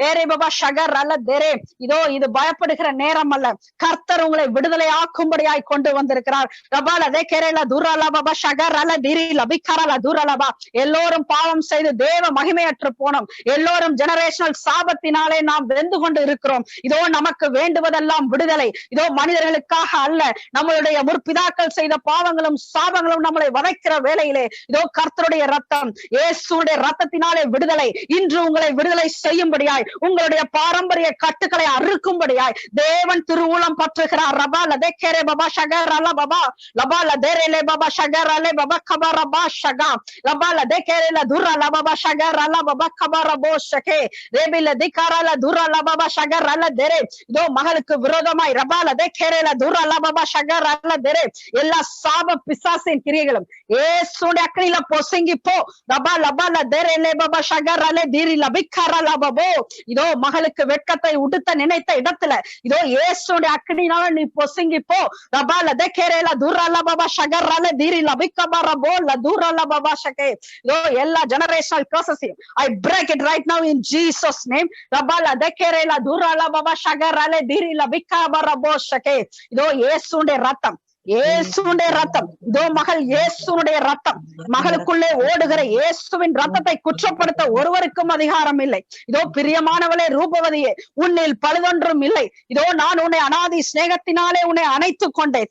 S6: ஏரே பாபா ஷகர் அல தெரே. இதோ இது பயப்படுகிற நேரம் அல்ல, கர்த்தர் உங்களை விடுதலை ஆக்கும்படியாய் கொண்டு வந்திருக்கிறார். ரபால தேக்கேரேல தூரல பாபா ஷகர் அல தீரி லபிகரல தூரலபா. எல்லோரும் பாவம் செய்து தேவ மகிமையற்று போனோம். எல்லோரும் ஜெனரேஷனல் சாபத்தினாலே நாம் வெந்து கொண்டு இருக்கிறோம். இதோ நமக்கு வேண்டுவதெல்லாம் விடுதலை. இதோ மனிதர்களுக்காக அல்ல, நம்மளுடைய முற்பிதாக்கள் செய்த பாவங்களும் சாபங்களும் நம்மளை வதைக்கிற வேளையிலே இதோ கர்த்தருடைய ரத்தம், இயேசுடைய ரத்தத்தினாலே விடுதலை. இன்று உங்களை விடுதலை செய்யும்படியாய், உங்களுடைய பாரம்பரிய கட்டுக்களை அறுக்கும்படியாய் தேவன் திருவுளம் பற்றுகிறார். ரபா லதேக்கேரே பாபா ஷகர் அல பாபா லபா லதேரேலே பாபா ஷகர் அலே Baba கபரபா ஷகா லபா லதேக்கேரே Tura la baba shagar la baba kabara bo shake rebila dikara la dura la baba shagar la dere. இதோ மகளுக்கு விரோதமாய் ரபால தேக்கேரேல Tura la baba shagar la dere. எல்லா சாப பிசாசின் கிரியைகளும் இயேசுவின் அக்கினியில பொசுங்கி போ. ரபா லபா la dere le baba shagar la diri la bikara la babo. இதோ மகளுக்கு வெட்கத்தை உடுத்த நினைத்த இடத்துல இதோ இயேசுவின் அக்கினியினால நீ பொசுங்கி போ. ரபால தேக்கேரேல Tura la baba shagar la diri la bikabara bo la dura la baba shake. இதோ எல்லா generational curses I break it right now in Jesus name. Rabala dekerela durala baba shagarale dirila bikabara boshake. இதோ இயேசுவின் ரத்தம், இயேசுடைய ரத்தம், இதோ மகள் இயேசுடைய ரத்தம், மகளுக்குள்ளே ஓடுகிற இயேசுவின் ரத்தத்தை குற்றப்படுத்த ஒருவருக்கும் அதிகாரம் இல்லை. இதோ பிரியமானவளே ரூபவதியே, உன்னில் பழுதொன்றும் இல்லை. இதோ நான் உன்னை அனாதி சிநேகத்தினாலே உன்னை அணைத்துக் கொண்டேன்.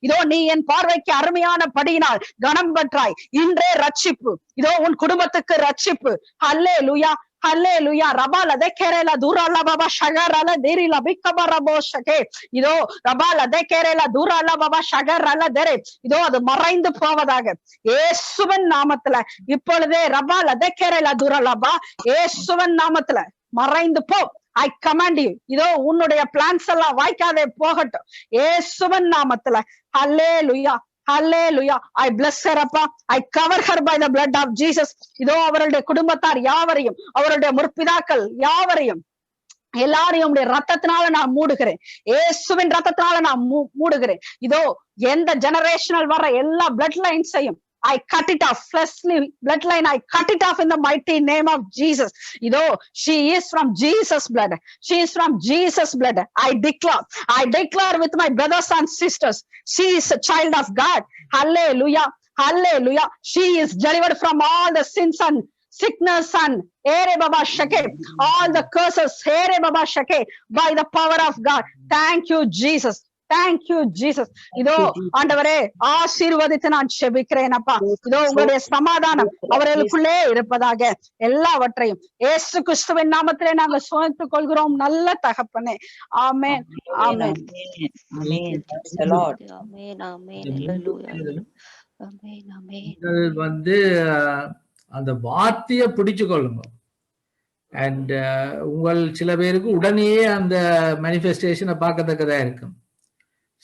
S6: இதோ நீ என் பார்வைக்கு அருமையான படியினால் கனம் பெற்றாய். இன்றே ரட்சிப்பு, இதோ உன் குடும்பத்துக்கு ரட்சிப்பு. ஹல்லேலூயா, ஹல்லேலூயா. ரபால தேக்கேரேல தூரால பாபா ஷகரல தேரில பிக்கபரபோ ஷகே. இதோ ரபால தேக்கேரேல தூரால பாபா ஷகரல தேரே. இதோ அது மறைந்து போவதாக இயேசுவின் நாமத்துல இப்பொழுதே. ரபால தேக்கேரேல தூராலபா, இயேசுவின் நாமத்துல மறைந்து போ. I command you. இதோ உன்னுடைய பிளான்ஸ் எல்லாம் வாய்க்காதே போகட்டும் இயேசுவின் நாமத்துல. ஹல்லேலூயா, hallelujah. I bless her அப்பா. I cover her by the blood of Jesus. இதோ அவருடைய குடும்பத்தார் யாவரையும், அவருடைய முற்பிதாக்கள் யாவரையும், எல்லாரையும் உடைய ரத்தத்தினால நான் மூடுகிறேன். இயேசுவின் ரத்தத்தினால நான் மூடுகிறேன். இதோ எந்த ஜெனரேஷனல் வர எல்லா blood லைன்ஸையும் I cut it off. Fleshly bloodline, I cut it off in the mighty name of Jesus. Ido, she is from Jesus' blood. She is from Jesus' blood. I declare with my brothers and sisters, she is a child of God. Hallelujah, hallelujah. She is delivered from all the sins and sickness and ere baba shake, all the curses ere baba shake, by the power of God. Thank you, Jesus. Thank you, Jesus. இதோ ஆண்டவரே ஆசீர்வதித்து நான் செபிக்கிறேன் அப்பா. இதோ உங்களுடைய சமாதானம் அவர்களுக்குள்ளே இருப்பதாக எல்லாவற்றையும் இயேசு கிறிஸ்துவின் நாமத்திலே நாங்கள் சுமத்துக் கொள்கிறோம் நல்ல தகப்பனே. ஆமென், ஆமென்,
S4: ஆமென்.
S2: வந்து அந்த வார்த்தையை பிடிச்சு கொள்ளுங்க. அண்ட் உங்கள் சில பேருக்கு உடனே அந்த மேனிஃபெஸ்டேஷனை பார்க்கத்தக்கதா இருக்கும்.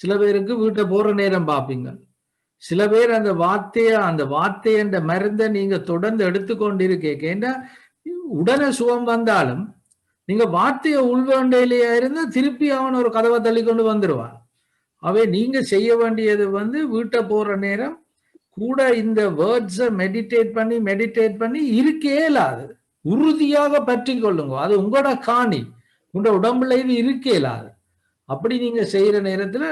S2: சில பேருக்கு வீட்டை போற நேரம் பார்ப்பீங்க. சில பேர் அந்த வார்த்தை என்ற மருந்தை நீங்க தொடர்ந்து எடுத்துக்கொண்டிருக்கேன்னா உடனே சுகம் வந்தாலும் நீங்க வார்த்தையை உள்வேண்டையிலேயே இருந்தா திருப்பி அவன் ஒரு கதவை தள்ளி கொண்டு வந்துடுவான். அவை நீங்க செய்ய வேண்டியது வந்து வீட்டை போற நேரம் கூட இந்த வேர்ட்ஸை மெடிடேட் பண்ணி இருக்கே இல்லாது உறுதியாக பற்றி கொள்ளுங்க. அது உங்களோட காணி, உங்களோட உடம்புல இது இருக்கே இல்லாது. அப்படி நீங்க செய்யற நேரத்துல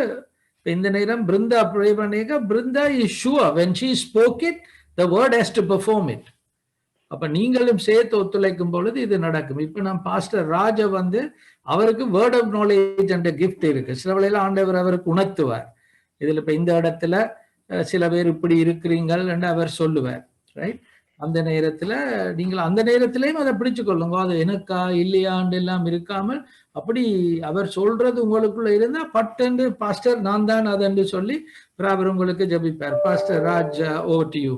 S2: இந்த நேரம் பிருந்தா ப்ரே பண்ணிக்க. Brinda is sure when she spoke it, the word has to perform it. அப்ப நீங்களும் சேர்த்து ஒத்துழைக்கும் பொழுது இது நடக்கும். இப்ப நான் பாஸ்டர் ராஜா வந்து அவருக்கு வேர்ட் ஆஃப் நாலேஜ் என்ற கிஃப்ட் இருக்கு. சில வேளையில ஆண்டவர் அவருக்கு உணர்த்துவார். இதுல இப்ப இந்த இடத்துல சில பேர் இப்படி இருக்கிறீங்கள் என்று அவர் சொல்லுவார். ரைட்? அந்த நேரத்துல நீங்கள் அந்த நேரத்திலையும் அதை பிடிச்சு கொள்ளுங்க. அது எனக்கா இல்லையாண்டு எல்லாம் இருக்காமல் அப்படி அவர் சொல்றது உங்களுக்குள்ள இருந்தா பட்டென்று பாஸ்டர் நான் தான் அதென்று சொல்லி அவர் உங்களுக்கு ஜெபிப்பார். Pastor Raj, over to you.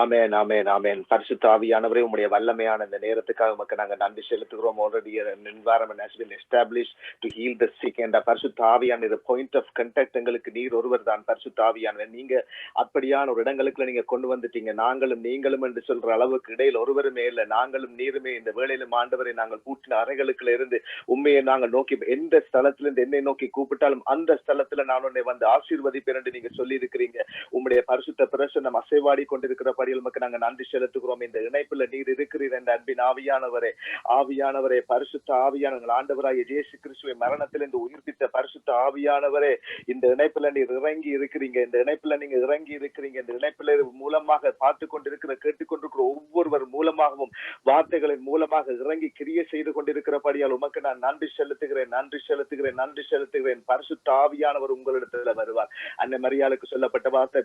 S10: Amen, amen, amen. பரிசுத்த ஆவியானவரே, உம்முடைய வல்லமையான இந்த நேரத்துக்காக உமக்கு நாங்க நன்றி செலுத்துகிறோம். already an environment has been established to heal the sick. and பரிசுத்த ஆவியான the point of contact எங்களுக்கு நீர் ஒருவர் தான். பரிசுத்த ஆவியானவர், நீங்க அப்படியான ஒரு இடங்களுக்குள்ள நீங்க கொண்டு வந்துட்டீங்க. நாங்களும் நீங்களும் என்று சொல்ற அளவுக்கு இடையில் ஒருவருமே இல்லை. நாங்களும் நீருமே இந்த வேளையிலும் ஆண்டவரை நாங்கள் பூட்டின அறைகளுக்குள்ள இருந்து உண்மையை நாங்கள் நோக்கி எந்த ஸ்தலத்திலிருந்து என்னை நோக்கி கூப்பிட்டாலும் அந்த ஸ்தலத்துல நான் உன்னை வந்து ஆசீர்வதிப்பேன் என்று நீங்க சொல்லி இருக்கிறீங்க. உம்முடைய பரிசுத்த பிரசன்னம் அசைவாடி கொண்டிருக்கிற படிகளுக்கு நாங்க நன்றி செலுத்துகிறோம். இந்த இணைப்புல நீர் இருக்கிறீர் என்ற அன்பின் ஆவியானவரே, பரிசுத்த ஆவியானவர், ஆண்டவராகிய இயேசு கிறிஸ்துவை மரணத்திலிருந்து உயிர்ப்பித்த பரிசுத்த ஆவியானவரே, இந்த இணைப்புல நீர் இறங்கி இருக்கிறீங்க. இந்த இணைப்புல நீங்க இறங்கி இருக்கிறீங்க. இந்த இணைப்புல மூலமாக பார்த்து கொண்டிருக்கிற கேட்டுக்கொண்டிருக்கிற ஒவ்வொருவர் மூலமாகவும் வார்த்தைகளின் மூலமாக இறங்கி கிரியை செய்து கொண்டிருக்கிறபடியால் உமக்கு நான் நன்றி செலுத்துகிறேன். பரிசுத்த ஆவியானவர் உங்களிடத்துல வருவார். அன்னை மரியாளுக்கு சொல்லப்பட்ட வார்த்தை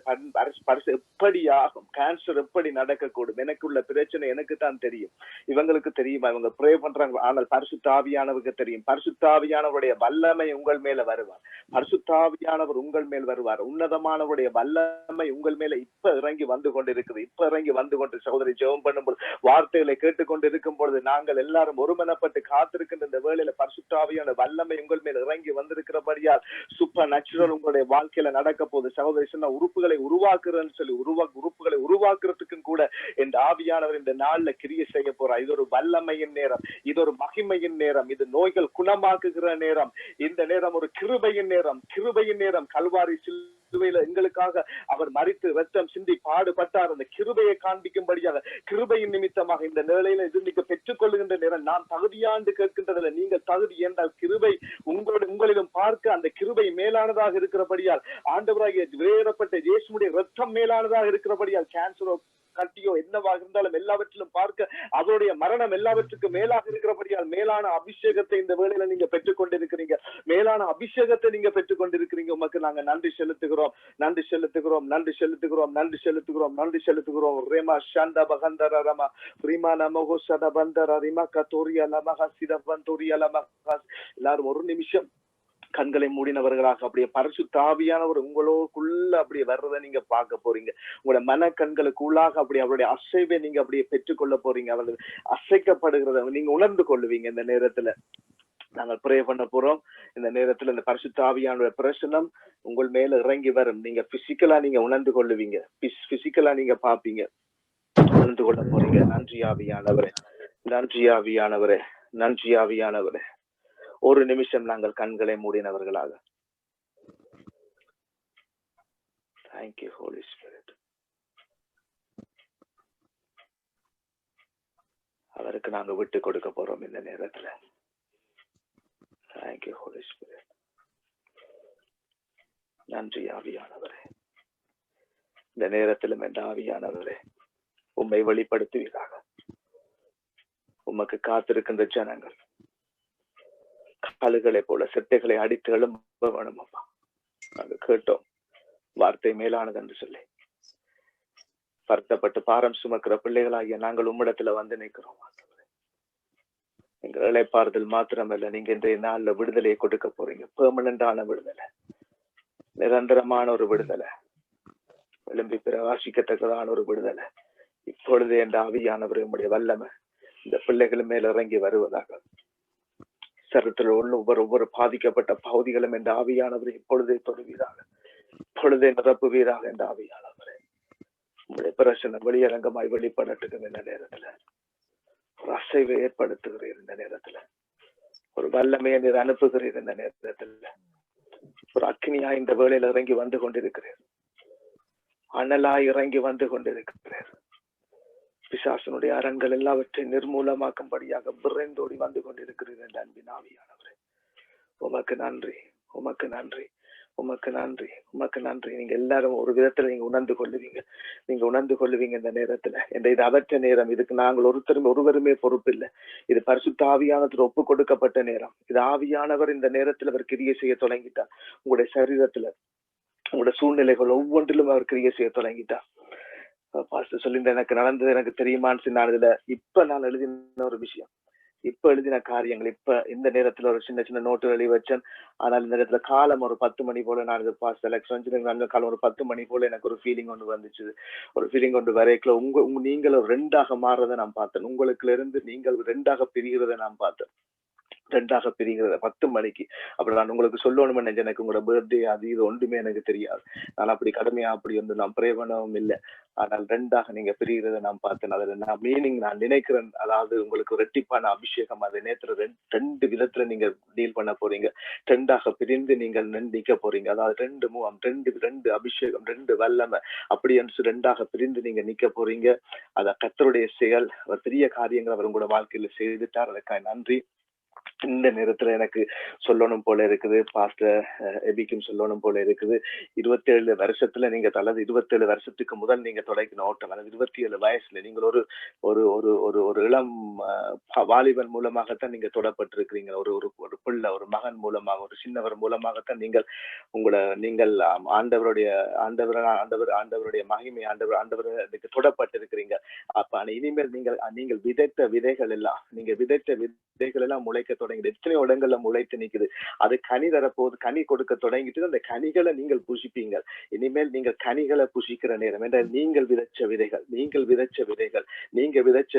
S10: எப்படியாகும், கேன்சர் எப்படி நடக்கக்கூடும், எனக்குள்ள பிரச்சனை எனக்கு தான் தெரியும், இவங்களுக்கு தெரியுமா, இவங்க ப்ரே பண்றாங்க, ஆனால் பரிசுத்த ஆவியானவருக்கு தெரியும். பரிசுத்த ஆவியானவருடைய வல்லமை உங்கள் மேல வருவார். பரிசுத்த ஆவியானவர் உங்கள் மேல் வருவார். உன்னதமானவருடைய வல்லமை உங்கள் மேல இப்ப இறங்கி வந்து கொண்டிருக்குது. சகோதரி ஜெபம் பண்ணும்போது, வார்த்தைகளை கேட்டுக்கொண்டு இருக்கும் பொழுது நாங்கள் எல்லாரும் ஒருமனப்பட்டு காத்திருக்கின்ற இந்த வேளையில பரிசுத்த ஆவியான வல்லமை உங்கள் மேல் இறங்கி வந்திருக்கிறபடியால் சூப்பர் நேச்சுரல் உங்களுடைய வாழ்க்கையில நடக்க போகுது. சகோதரி சொன்ன உறுப்புகளை உருவாக்குறேன்னு சொல்லி உறுப்புகளை உருவாக்குறதுக்கும் கூட இந்த ஆவியானவர் இந்த நாள்ல கிரியை செய்ய போறார். இது ஒரு வல்லமையின் நேரம், இது ஒரு மகிமையின் நேரம், இது நோய்கள் குணமாக்குகிற நேரம், இந்த நேரம் ஒரு கிருபையின் நேரம். கல்வாரி சிலுவையில எங்களுக்காக அவர் மரித்து ரத்தம் சிந்தி பாடுபட்டார். அந்த கிருபையை காண்பிக்கும்படியாக கிருபையின் நிமித்தமாக இந்த நிலையில இது நீங்க பெற்றுக்கொள்ளுகின்ற நேரம் நான் தகுதியாண்டு கேட்கின்றதில்லை. நீங்கள் தகுதி என்றால் கிருபை உங்களிலும் பார்க்க அந்த கிருபை மேலானதாக இருக்கிறபடியால், ஆண்டவராகிய வேறப்பட்ட இயேசுவுடைய ரத்தம் மேலானதாக இருக்கிறபடியால், கேன்சரோ கட்டியோ என்னவாக இருந்தாலும் எல்லாவற்றிலும் பார்க்க அவருடைய மரணம் எல்லாவற்றுக்கும் மேலாக இருக்கிறபடியால் மேலான அபிஷேகத்தை இந்த வேளையில நீங்க பெற்றுக்கொண்டிருக்கிறீங்க. மேலான அபிஷேகத்தை நீங்க பெற்றுக்கொண்டிருக்கிறீங்க. உமக்கு நாங்க நன்றி செலுத்துகிறோம், நன்றி செலுத்துகிறோம், நன்றி செலுத்துகிறோம், நன்றி செலுத்துகிறோம், நன்றி செலுத்துகிறோம். ரேமா ஷாண்டா பகந்தர ரமா ரீமா நமஹோ சத பந்தர ரிமா கதோரியா நமஹ சித பந்தோரியா நமஹ. எல்லாரும் ஒரு நிமிஷம் கண்களை மூடினவர்களாக அப்படியே பரிசுத்த ஆவியானவர் உங்களுக்குள்ள அப்படியே வர்றதை நீங்க பார்க்க போறீங்க. உங்களோட மன கண்களுக்குள்ளாக அப்படி அவருடைய அசைவை நீங்க அப்படியே பெற்றுக்கொள்ள போறீங்க. அவர்கள் அசைக்கப்படுகிறத நீங்க உணர்ந்து கொள்ளுவீங்க. இந்த நேரத்துல நாங்கள் ப்ரே பண்ண போறோம். இந்த நேரத்துல இந்த பரிசுத்த ஆவியானோட பிரசனம் உங்கள் மேல இறங்கி வரும். நீங்க பிசிக்கலா நீங்க உணர்ந்து கொள்ளுவீங்க, பிசிக்கலா நீங்க பாப்பீங்க, உணர்ந்து கொள்ள போறீங்க. நன்றி ஆவியானவரே, நன்றி ஆவியானவரே, நன்றி ஆவியானவரே. ஒரு நிமிஷம் நாங்கள் கண்களை மூடினவர்களாக. Thank you, Holy Spirit. அவருக்கு நாங்க விட்டு கொடுக்க போறோம் இந்த நேரத்துல. Thank you, Holy Spirit. நன்றி ஆவியானவரே. இந்த நேரத்திலும் என்ற ஆவியானவரே உம்மை வெளிப்படுத்துவீராக. உமக்கு காத்திருக்கின்ற ஜனங்கள் காலுகளை போல செட்டைகளை அடித்து எழும்ப வேணும். அப்பா நாங்க கேட்டோம் வார்த்தை மேலானது என்று சொல்லி வருத்தப்பட்டு பாரம் சுமக்கிற பிள்ளைகளாகிய நாங்கள் உம்மிடத்துல வந்து நிற்கிறோம். எங்கள் இளைப்பாறுதல் மாத்திரமல்ல, நீங்க இன்றைய நாள்ல விடுதலையை கொடுக்க போறீங்க. பெர்மனண்டான விடுதலை, நிரந்தரமான ஒரு விடுதலை, விளம்பி பிரகாசிக்கத்தக்கதான ஒரு விடுதலை. இப்பொழுது என்ற ஆவியானவர் உம்முடைய வல்லமை இந்த பிள்ளைகள் மேல இறங்கி வருவதாக. சரித்திர உள்ள ஒவ்வொரு பாதிக்கப்பட்ட பகுதிகளும் என்ற ஆவியானவரை இப்பொழுதே தொடுவீராக, இப்பொழுதே நிரப்புவீராக என்ற ஆவியானவரை. உங்களுடைய பிரச்சனை வெளியரங்கமாய் வெளிப்படட்டுக்கும். இந்த நேரத்துல ஒரு அசைவை ஏற்படுத்துகிறீர். இந்த நேரத்துல ஒரு வல்லமையை நீர் அனுப்புகிறீர். இந்த நேரத்துல ஒரு அக்னியா இந்த வேளையில இறங்கி வந்து கொண்டிருக்கிறீர். அனலாய் இறங்கி வந்து கொண்டிருக்கிறீர். பிசாசனுடைய அரண்கள் எல்லாவற்றையும் நிர்மூலமாக்கும்படியாக விரைந்தோடி வந்து கொண்டிருக்கிறீர் என்ற அன்பின் ஆவியானவரே. உமக்கு நன்றி, உமக்கு நன்றி, உமக்கு நன்றி, உமக்கு நன்றி. நீங்க எல்லாரும் ஒரு விதத்துல நீங்க உணர்ந்து கொள்ளுவீங்க, நீங்க உணர்ந்து கொள்ளுவீங்க இந்த நேரத்துல. என்ற இது அவற்ற நேரம், இதுக்கு நாங்கள் ஒருவருமே பொறுப்பு இல்லை. இது பரிசுத்த ஆவியானத்துல ஒப்பு கொடுக்கப்பட்ட நேரம். இது ஆவியானவர் இந்த நேரத்துல அவர் கிரியை செய்ய தொடங்கிட்டார். உங்களுடைய சரீரத்துல, உங்களுடைய சூழ்நிலைகள் ஒவ்வொன்றிலும் அவர் கிரியை செய்ய தொடங்கிட்டார். பாஸ்டர் சொல்லியிருந்த எனக்கு நடந்தது எனக்கு தெரியுமான்னு நான் இதுல இப்ப நான் எழுதின ஒரு விஷயம், இப்ப எழுதின காரியங்கள், இப்ப இந்த நேரத்துல ஒரு சின்ன சின்ன நோட்டு எழுதி வச்சேன். ஆனால் இந்த நேரத்துல காலம் ஒரு 10 மணி போல நான் இது பாஸ்டர் காலம் ஒரு 10 மணி போல எனக்கு ஒரு ஃபீலிங் ஒன்று வந்துச்சு. ஒரு ஃபீலிங் ஒன்று வரைக்கல நீங்கள் ஒரு 2ஆக மாறுறதை நான் பார்த்தேன். உங்களுக்குள்ள இருந்து நீங்கள் 2ஆக பிரிகிறத நான் பார்த்தேன். 2ஆக பிரிகிறத 10 மணிக்கு. அப்படி நான் உங்களுக்கு சொல்லணும்னு நினைச்சேன். எனக்கு உங்களோட பர்த்டே அது இது ஒன்றுமே எனக்கு தெரியாது. நான் அப்படி கடுமையா அப்படி வந்து நான் ப்ரே பண்ணவும் இல்லை. ஆனால் 2ஆக நீங்க பிரிகிறத நான் பார்த்தேன். அதுல நான் மீனிங் நான் நினைக்கிறேன், அதாவது உங்களுக்கு ரெட்டிப்பான அபிஷேகம். அது நேற்று 2 விதத்துல நீங்க டீல் பண்ண போறீங்க. 2ஆக பிரிந்து நீங்கள் நிக்க போறீங்க. அதாவது 2 முகம், 2 அபிஷேகம், 2 வல்லமை, அப்படி என்று 2ஆக பிரிந்து நீங்க நிக்க போறீங்க. அத கர்த்தருடைய செயல், பெரிய காரியங்கள் அவர் உங்களோட வாழ்க்கையில செய்துட்டார். அதுக்காக நன்றி. இந்த நேரத்துல எனக்கு சொல்லணும் போல இருக்குது, பாஸ்டர் எபிக்கும் சொல்லணும் போல இருக்குது. 27 வருஷத்துல நீங்க அல்லது 27 வருஷத்துக்கு முதல் நீங்க தொடங்கின ஓட்டம், அல்லது 27 வயசுல நீங்கள் ஒரு ஒரு ஒரு ஒரு ஒரு இளம் வாலிபன் மூலமாகத்தான் நீங்க தொடப்பட்டிருக்கிறீங்க. ஒரு பிள்ளை, ஒரு மகன் மூலமாக, ஒரு சின்னவர் மூலமாகத்தான் நீங்கள் ஆண்டவருடைய மகிமை, ஆண்டவருக்கு தொடப்பட்டிருக்கிறீங்க. அப்ப இனிமேல் நீங்கள் விதைத்த விதைகள் எல்லாம் முளைக்க தொடங்கிது. எத்தனையோ இடங்கள்ல முளைத்து நிக்குது. அது கனி தரப்போது, கனி கொடுக்க தொடங்கிட்டு அந்த கனிகளை நீங்கள் புசிப்பீங்க. இனிமேல் நீங்கள் கனிகளை புசிக்கிற நேரம். என்றால் நீங்கள் விதைச்ச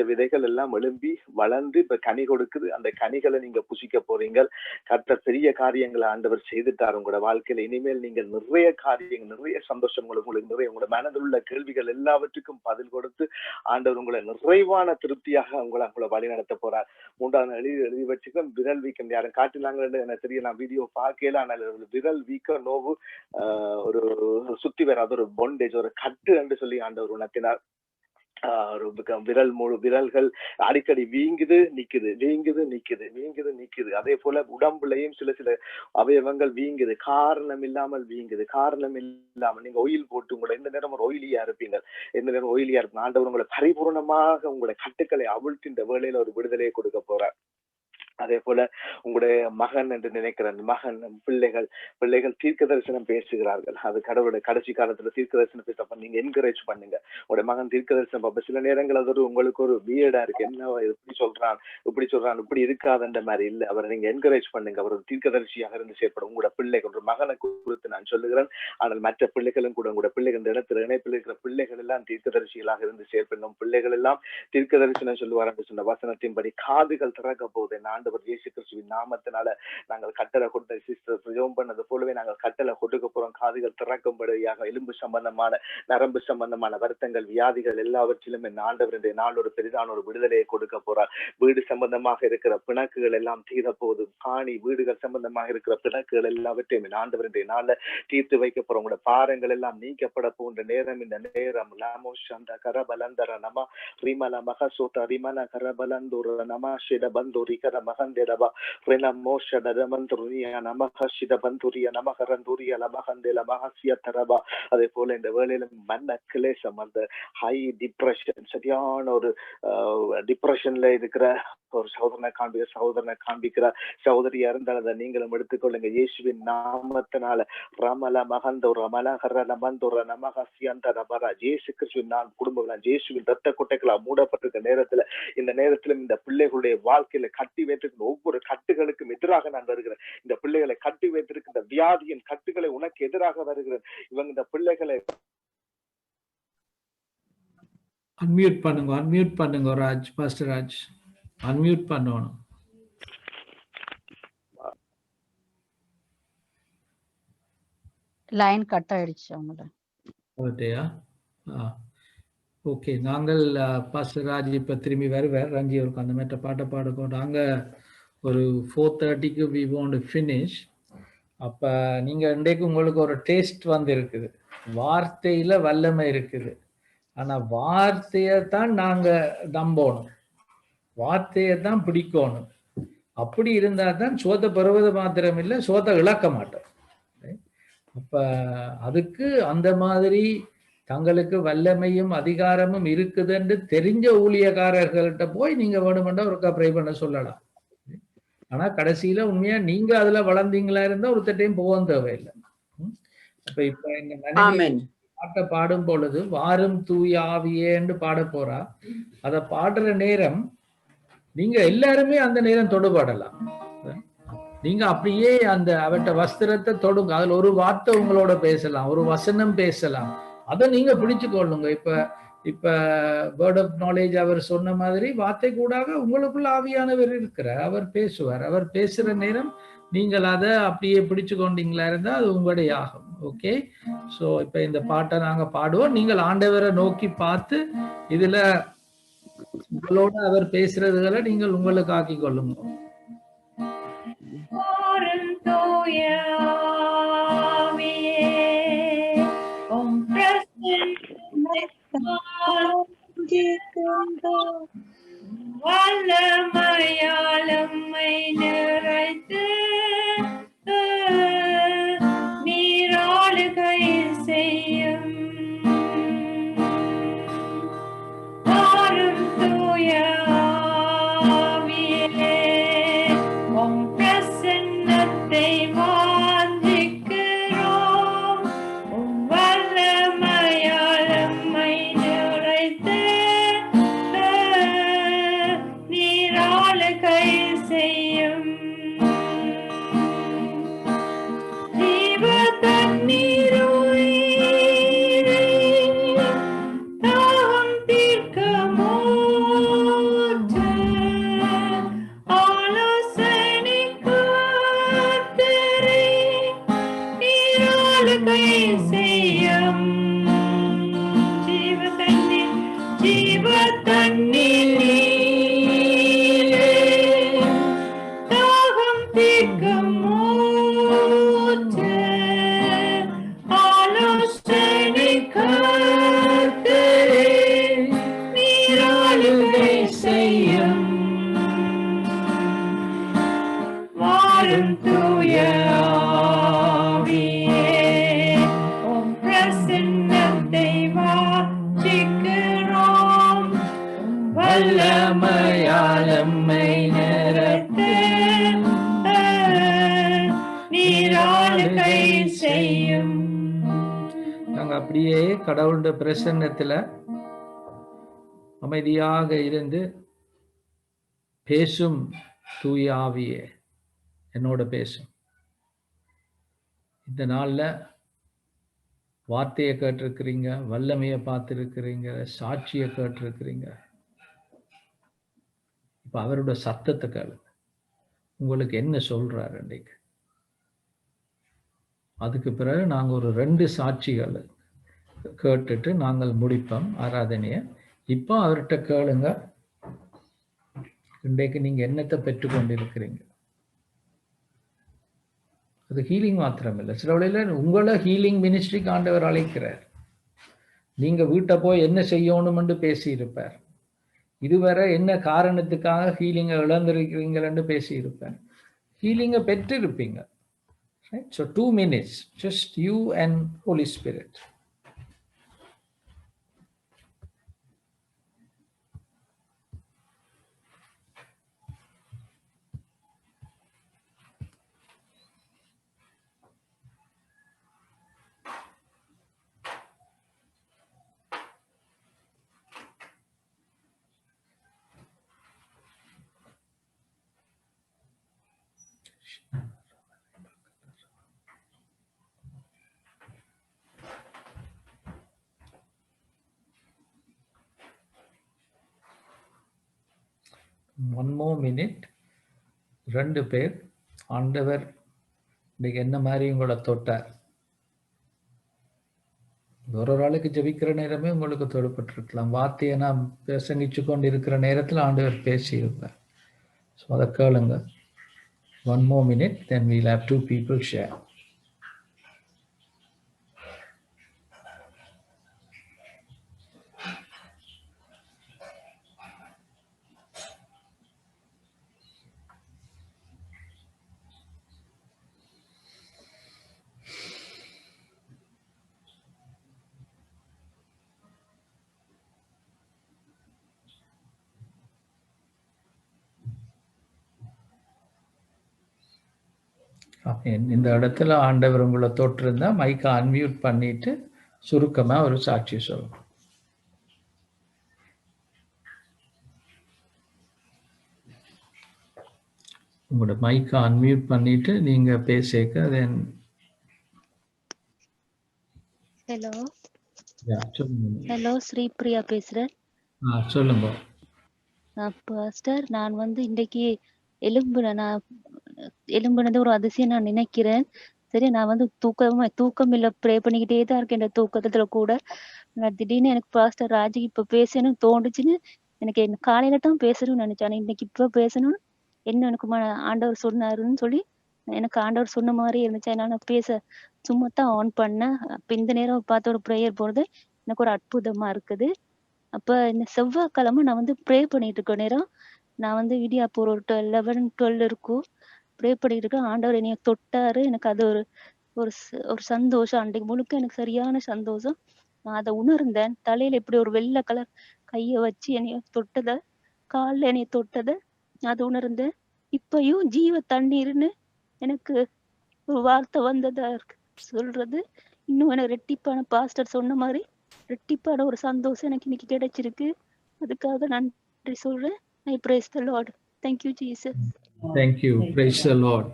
S10: விதைகள் எல்லாம் எழும்பி வளர்ந்து இப்ப கனி கொடுக்குது. அந்த கனிகளை நீங்க புசிக்க போறீங்க. கர்த்தர் பெரிய காரியங்களை ஆண்டவர் செய்துட்டார் உங்களோட வாழ்க்கையில. இனிமேல் நீங்கள் நிறைய காரியங்கள், நிறைய சந்தோஷம், உங்களுக்கு நிறைய உங்களோட மனதில் உள்ள கேள்விகள் எல்லாவற்றுக்கும் பதில் கொடுத்து ஆண்டவர் உங்களை நிறைவான திருப்தியாக உங்களை வழி நடத்த போறார். 3ஆவது எழுதி வச்சுக்க விரல் வீக்கம் யாரும் காட்டினாங்கன்னு எனக்கு தெரியல, நான் வீடியோ பார்க்கல. ஆனால் விரல் வீக்கம் நோவு ஒரு சுத்தி வராத ஒரு பொண்டேஜ், ஒரு கட்டு என்று சொல்லி ஆண்டவர் உணர்த்தினார். விரல் முழு விரல்கள் அடிக்கடி வீங்குது நிக்குது, வீங்குது நிக்குது, வீங்குது நிக்குது. அதே போல உடம்புலையும் சில சில அவயவங்கள் வீங்குது, காரணம் இல்லாமல் வீங்குது, காரணம் இல்லாமல். நீங்க ஒயில் போட்டு உங்களை எந்த நேரம் ஒரு ஒயிலியா இருப்பீங்க, எந்த நேரம் ஒயிலியா இருப்பீங்க. ஆண்டவர் உங்களை பரிபூர்ணமாக உங்களுடைய கட்டுக்களை அவிழ்த்து இந்த வேளையில ஒரு விடுதலையை கொடுக்க போறார். அதே போல உங்களுடைய மகன் என்று நினைக்கிற மகன் பிள்ளைகள் தீர்க்க தரிசனம் பேசுகிறார்கள். அது கடவுளுடைய கடைசி காலத்துல தீர்க்க தரிசனம் பேசப்ப நீங்க என்கரேஜ் பண்ணுங்க. உங்களுடைய மகன் தீர்க்க தரிசனம் பார்ப்ப சில நேரங்கள் அது உங்களுக்கு ஒரு வியர்டா இருக்கு, என்ன இப்படி சொல்றான் இப்படி இருக்காதுன்ற மாதிரி இல்ல. அவரை நீங்க என்கரேஜ் பண்ணுங்க. அவர் ஒரு தீர்க்கதரிசியாக இருந்து செயற்படும். உங்களோட பிள்ளைகள், ஒரு மகனை குறித்து நான் சொல்லுகிறேன். ஆனால் மற்ற பிள்ளைகளும் கூட உங்களோட பிள்ளைகள் இந்த இடத்துல இணைப்பில் இருக்கிற பிள்ளைகள் எல்லாம் தீர்க்கதரிசிகளாக இருந்து செயற்படும். பிள்ளைகள் எல்லாம் தீர்க்க தரிசனம் சொல்லுவார் என்று சொன்ன வசனத்தின்படி காதுகள் திறக்க போகுது. ஆண்டவர் இயேசு கிறிஸ்துவின் நாமத்தினால நாங்கள் கட்டளை கொடுத்த சிஸ்டர் ஜெபம் பண்ணது போலவே நாங்கள் கட்டளை கொடுக்க போறோம். காதுகள் திறக்கும்படியாக எலும்பு சம்பந்தமான நரம்பு சம்பந்தமான வருத்தங்கள் வியாதிகள் எல்லாவற்றிலும் என் ஆண்டவருடைய நாள் ஒரு பெரிதான ஒரு விடுதலையை கொடுக்க போறார். வீடு சம்பந்தமாக இருக்கிற பிணக்குகள் எல்லாம் தீர போகுது. காணி வீடுகள் சம்பந்தமாக இருக்கிற பிணக்குகள் எல்லாவற்றையும் என் ஆண்டவருடைய நாள்ல தீர்த்து வைக்க போறோம். உங்களோட பாரங்கள் எல்லாம் நீக்கப்பட போன்ற நேரம் இந்த நேரம். லாமோ சந்த கரபலந்தர நம ரிமல மகசோத ரிமன கரபலந்தோர நம ஷிட பந்தோரி கர மகந்தேரபா ரென மோஷ தரமந்துரியா நமக ஷிட பந்துரியா நமகரந்துரியா லமகந்தேல மகசிய தரபா. அதே போல இந்த வேளையில மன்ன கிளேசம், அந்த ஹை டிப்ரெஷன், சரியான ஒரு டிப்ரெஷன்ல இருக்கிற ஒரு சகோதரனை காண்பிக்கிற சகோதரியா இருந்தால் அதை நீங்களும் எடுத்துக்கொள்ளுங்க. இயேசுவின் நாமத்தினால ரமல மகந்தோர் ரமலஹர நமந்தோர நமகசியந்த ரபரா. இயேசு கிறிஸ்துவின் நான் குடும்பம் இயேசுவின் ரத்த கொட்டைகளா மூடப்பட்டிருக்க நேரத்துல இந்த நேரத்திலும் இந்த பிள்ளைகளுடைய வாழ்க்கையில கட்டி வைத்திருக்கிற ஒவ்வொரு கட்டுகளுக்கும் எதிராக நான் வருகிறேன். இந்த பிள்ளைகளை கட்டி வைத்திருக்கின்ற வியாதியின் கட்டுகளை உனக்கு எதிராக வருகிறேன். இவங்க இந்த பிள்ளைகளை
S2: அன்மியூட் பண்ணுங்க ராஜ், பாஸ்டர் ராஜ் அன்மியூட் பண்ணணும்.
S6: லைன் கட் ஆயிடுச்சு அவங்களோட.
S2: ஓகே, நாங்கள் பாஸ்டர் ராஜ் இப்ப திரும்பி வருவார். ரஞ்சி அவருக்கு அந்த மாதிரி பாட்டை பாடுக்கோம். நாங்க ஒரு 4:30க்கு we want to finish. அப்ப நீங்க இன்றைக்கு உங்களுக்கு ஒரு டேஸ்ட் வந்து இருக்குது, வார்த்தையில வல்லமை இருக்குது. ஆனா வார்த்தையை தான் நாங்க நம்பணும், வார்த்தையை தான் பிடிக்கணும். அப்படி இருந்தா தான் சோத்தை பெறுவது மாத்திரம் இல்லை, சோத்தை இழக்க மாட்டோம். அப்ப அதுக்கு அந்த மாதிரி தங்களுக்கு வல்லமையும் அதிகாரமும் இருக்குதுன்னு தெரிஞ்ச ஊழியக்காரர்கள்ட்ட போய் நீங்க வேணுமெண்டா ஒருக்கா ப்ரை பண்ண சொல்லலாம். ஆனா கடைசியில உண்மையா நீங்க அதுல வளர்ந்தீங்களா இருந்தா ஒருத்தட்டையும் போக தேவையில்லை. இப்ப எங்க மனைவி பாட்டை பாடும் பொழுது வாரும் தூய ஆவியேன்னு பாட போறா. அத பாடுற நேரம் நீங்க எல்லாருமே அந்த நேரம் தொடுபாடலாம். நீங்க அப்படியே அந்த அவட்ட வஸ்திரத்தை தொடுங்க. அதுல ஒரு வார்த்தை உங்களோட பேசலாம், ஒரு வசனம் பேசலாம், அதை நீங்க பிடிச்சு கொள்ளுங்க. இப்ப வேர்ட் ஆஃப் நாலேஜ் அவர் சொன்ன மாதிரி வார்த்தை கூடாக உங்களுக்குள்ள ஆவியானவர் இருக்கிறார், அவர் பேசுவார். அவர் பேசுற நேரம் நீங்கள் அதை அப்படியே பிடிச்சு கொண்டீங்களா இருந்தா அது உங்களுடைய ஆகும். ஓகே, சோ இப்ப இந்த பாட்டை நாங்க பாடுவோம். நீங்கள் ஆண்டவரை நோக்கி பார்த்து இதுல உங்களோட அவர் பேசுறதுகளை நீங்கள் உங்களுக்கு ஆக்கி கொள்ளுங்க.
S1: வல்லமையாளம்மை நிறைத்து நீராளுகை செய்யும் வாரும் தூய ஆவியே
S2: நாங்க அப்படியே கடவுளுடைய பிரசன்னத்துல அமைதியாக இருந்து, பேசும் தூய ஆவியே என்னோட பேசும். இந்த நாள்ல வார்த்தையை கேட்டிருக்கிறீங்க, வல்லமையை பார்த்திருக்கிறீங்க, சாட்சியை கேட்டிருக்கிறீங்க. இப்ப அவரோட சத்தத்தை கேளுங்க. உங்களுக்கு என்ன சொல்றாரு அன்றைக்கு? அதுக்கு பிறகு நாங்க ஒரு 2 சாட்சிகள் கேட்டுட்டு நாங்கள் முடிப்போம் ஆராதனையை. இப்போ அவர்கிட்ட கேளுங்க, இன்றைக்கு நீங்க என்னத்தை பெற்றுக்கொண்டிருக்கிறீங்க? அது ஹீலிங் மாத்திரம் இல்லை, சில வேளையில உங்களை ஹீலிங் மினிஸ்ட்ரிக்கு ஆண்டவர் அழைக்கிறார். நீங்க வீட்டை போய் என்ன செய்யணும்னு பேசி இருப்பார். இதுவரை என்ன காரணத்துக்காக ஹீலிங்கை இழந்திருக்கிறீங்கன்னு பேசி இருப்பார். ஹீலிங்கை பெற்றிருப்பீங்க. Right? So 2 minutes, just you and Holy Spirit. One more minute. 2 பேர் ஆண்டவர் இன்னைக்கு என்ன மாதிரி உங்களை தொட்டார். ஒரு ஆளுக்கு ஜெபிக்கிற நேரமே உங்களுக்கு தொடுப்பட்டிருக்கலாம். வார்த்தையை நாம் பிரசங்கிச்சு கொண்டு இருக்கிற நேரத்தில் ஆண்டவர் பேசி இருப்பார். ஸோ அதை கேளுங்க. 1 more minute, then we'll have 2 people share. இந்த இடத்துல ஆண்டவர் உங்களை தொட்டிருந்தா மைக்கை அன்மியூட் பண்ணிட்டு சுருக்கமா ஒரு சாட்சி சொல்லணும். உங்களோட மைக்கை அன்மியூட் பண்ணிட்டு நீங்க பேசிக்க. தென்
S9: ஹலோ ஸ்ரீபிரியா பேசுறேன்.
S2: சொல்லுங்க.
S9: பாஸ்டர், நான் இன்றைக்கு எலும்புனது ஒரு அதிசயம் நான் நினைக்கிறேன். சரி, நான் தூக்கம் இல்ல, ப்ரே பண்ணிக்கிட்டே தான் இருக்கேன். இந்த தூக்கத்துல கூட நான் திடீர்னு எனக்கு பாஸ்டர் ராஜி இப்ப பேசணும்னு தோணுச்சுன்னு, எனக்கு காலையில தான் பேசணும்னு நினைச்சேன். இன்னைக்கு இப்ப பேசணும்னு என்ன எனக்கு ஆண்டவர் சொன்னாருன்னு சொல்லி எனக்கு ஆண்டவர் சொன்ன மாதிரி இருந்துச்சு. அதனால பேச சும்மா தான் ஆன் பண்ணேன். அப்ப இந்த நேரம் பார்த்து ஒரு ப்ரேயர் போறது எனக்கு ஒரு அற்புதமா இருக்குது. அப்ப இந்த செவ்வாய்க்கிழமை நான் ப்ரே பண்ணிட்டு இருக்க நேரம் நான் விடியா போற ஒரு 11-12 இருக்கும் ப்ரே பண்ணிட்டு இருக்கேன். ஆண்டவர் என்னைய தொட்டாரு. எனக்கு அது ஒரு சந்தோஷம். அன்றைக்கு முழுக்க எனக்கு சரியான சந்தோஷம். நான் அதை உணர்ந்தேன். தலையில இப்படி ஒரு வெள்ளை கலர் கைய வச்சு என்னைய தொட்டத, காலில் என்னைய தொட்டத அது உணர்ந்தேன். இப்பயும் ஜீவ தண்ணீர்னு எனக்கு ஒரு வார்த்தை வந்ததா சொல்றது. இன்னும் எனக்கு ரெட்டிப்பான பாஸ்டர் சொன்ன மாதிரி ரெட்டிப்பான ஒரு சந்தோஷம் எனக்கு இன்னைக்கு கிடைச்சிருக்கு. அதுக்காக நன்றி சொல்றேன். I praise the Lord. Thank you, Jesus.
S2: Thank you. Praise the Lord.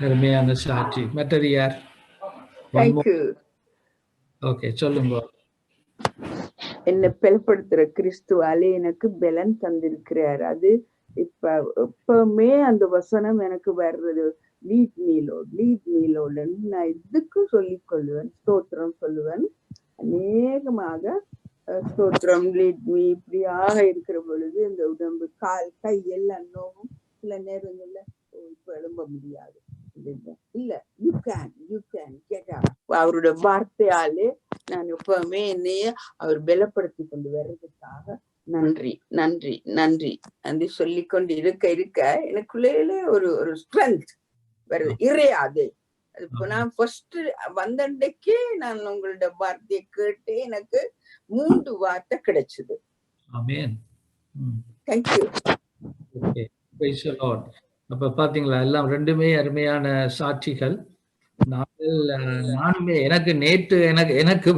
S2: அருமையான சாட்சி. மற்றது யார்?
S8: Thank you.
S2: Okay, சொல்லுங்க.
S8: என்னை பலப்படுத்துற கிறிஸ்துவாலே எனக்கு பலன் தந்திருக்கிறார். அது எப்பவுமே அந்த வசனம் எனக்கு வர்றது. லீட் மீலோடு நான் இதுக்கும் சொல்லிக் கொள்ளுவேன், ஸ்தோத்திரம் சொல்லுவேன். அநேகமாக ஸ்தோத்திரம் லீட் மீ இப்படியாக இருக்கிற பொழுது இந்த உடம்பு, கால், கை எல்லாம் நோவும். சில நேரங்கள்ல இப்ப எழும்ப முடியாது. இல்ல, யூ கேன் கெட் அப். அவருடைய வார்த்தையாலே நான் எப்பவுமே என்னைய அவர் பலப்படுத்தி கொண்டு வர்றதுக்காக நன்றி நன்றி நன்றி நன்றி சொல்லிக்கொண்டு இருக்க எனக்குள்ளே ஒரு ஸ்ட்ரென்த் வருது, இறையாது. இப்போ நான் ஃபர்ஸ்ட் வந்தண்டைக்கே நான் உங்களோட வார்த்தையை கேட்டு எனக்கு 3 வார்த்தை கிடைச்சது.
S2: ஆமென்.
S8: Thank you.
S2: Okay, praise the Lord. அப்ப பாத்தீங்களா, எல்லாம் 2மே அருமையான சாட்சிகள். நான் நானுமே எனக்கு நேற்று எனக்கு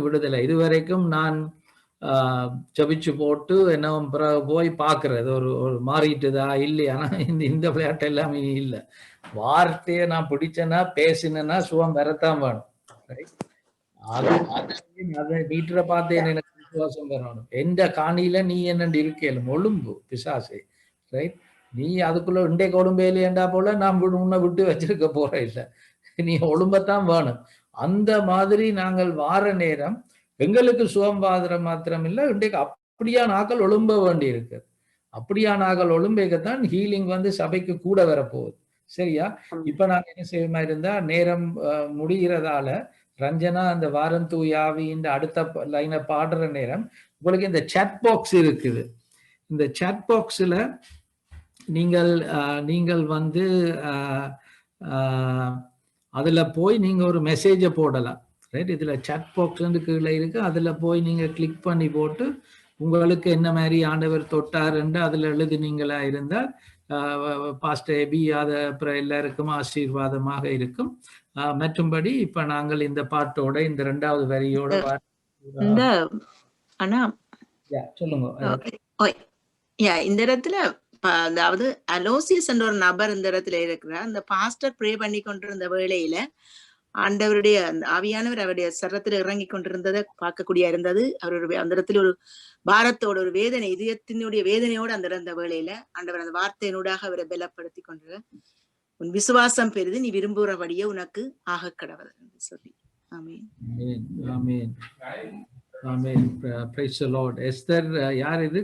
S2: விடுதலை இதுவரைக்கும் நான் ஜபிச்சு போட்டு என்ன பிறகு போய் பார்க்கறது ஒரு மாறிட்டுதா இல்லையா. இந்த விளையாட்டு எல்லாமே இல்லை. வார்த்தையை நான் பிடிச்சேன்னா பேசினேன்னா சுகம் வரத்தான் வேணும். அதை வீட்டுல பார்த்து எனக்கு விசுவாசம் வரணும். எந்த காணியில நீ என்னண்டு இருக்கலும் ஒழும்பு பிசாசு, ரைட்? நீ அதுக்குள்ள இன்றைக்கு ஒழும்பே இல்லையண்டா போல நான் உன்னை விட்டு வச்சிருக்க போற இல்லை. நீ ஒழும்பத்தான் வேணும். அந்த மாதிரி நாங்கள் வார நேரம் எங்களுக்கு சுகம் பாதிரம் மாத்திரம் இல்லை, இன்றைக்கு அப்படியான ஆக்கள் ஒழும்ப வேண்டி இருக்கு. அப்படியான ஆக்கள் ஒழும்பேக்கத்தான் ஹீலிங் வந்து சபைக்கு கூட வரப்போகுது. சரியா? இப்ப நாங்க என்ன செய்யமா இருந்தா நேரம் முடிகிறதால ரஞ்சனா அந்த வாரம் தூயாவி இந்த அடுத்த லைனை பாடுற நேரம் உங்களுக்கு இந்த சாட் பாக்ஸ் இருக்குது. இந்த சாட் பாக்ஸ்ல நீங்கள் வந்து அதுல போய் நீங்க ஒரு மெசேஜை போடலாம், ரைட்? இதுல சாட் பாக்ஸ் வந்து கீழே இருக்கு. அதுல போய் நீங்க கிளிக் பண்ணி போட்டு உங்களுக்கு என்ன மாதிரி ஆண்டவர் தொட்டாருன்னு அதுல எழுதினீங்களா இருந்தால் பாஸ்டர் எபி அதை அப்புறம் எல்லாருக்கும் ஆசீர்வாதமாக இருக்கும். மற்றும்படி இப்ப நாங்கள் இந்த பாட்டோட இந்த 2வது வரியோட
S11: சொல்லுங்க. இந்த இடத்துல அதாவது அலோசியஸ் என்ற ஒரு நபர் இந்த இடத்துல இருக்கிறார். அந்த பாஸ்டர் ப்ரே பண்ணி கொண்டிருந்த வேளையில ஆண்டவருடைய ஆவியானவர் அவருடைய சரத்துல இறங்கி கொண்டிருந்ததை பார்க்கக்கூடிய இருந்தது. அவருடைய அந்த இடத்துல ஒரு பாரத்தோட ஒரு வேதனை, இதயத்தினுடைய வேதனையோடு அந்த இருந்த வேளையில ஆண்டவர் அந்த வார்த்தையினூடாக அவரை பலப்படுத்தி கொண்டு உன் விசுவாசம் பெரிது, நீ விரும்புகிறபடியே உனக்கு ஆக கடவுள் என்று சொல்லி. Amen.
S2: Amen. Amen. Praise the Lord. Esther யார் இது?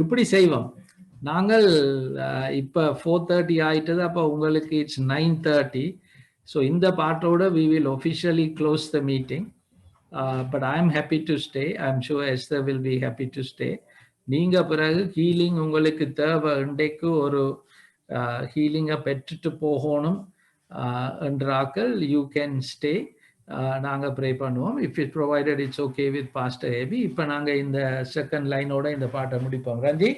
S2: இப்படி செய்வோம் நாங்கள். இப்ப 4:30 ஆயிட்டது. அப்ப உங்களுக்கு it's 9:30. So in the part order, we will officially close the meeting. But I am happy to stay. I am sure Esther will be happy to stay. நீங்க பிறகு ஹீலிங் உங்களுக்கு தேவை, இன்றைக்கு ஒரு ஹீலிங்கை பெற்றுட்டு போகணும் என்றாக்கள் யூ கேன் ஸ்டே. நாங்கள் ப்ரே பண்ணுவோம். If it provided it's okay with pastor AB. இப்போ நாங்கள் இந்த செகண்ட் லைனோட இந்த பாட்டை முடிப்போம். ரஞ்சி.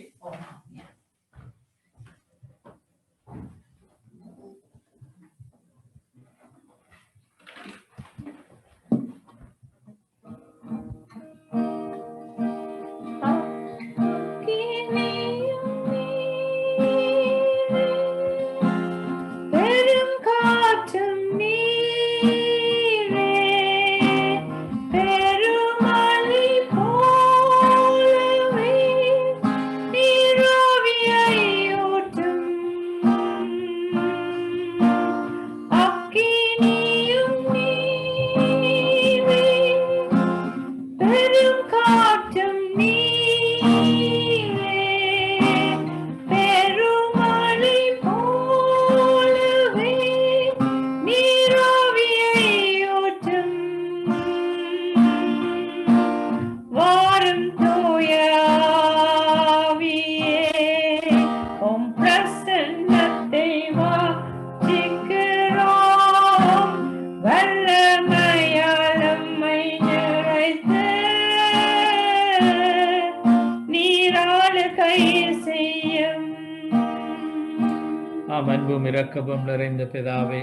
S2: அன்பும் இரக்கமும் நிறைந்த பிதாவே,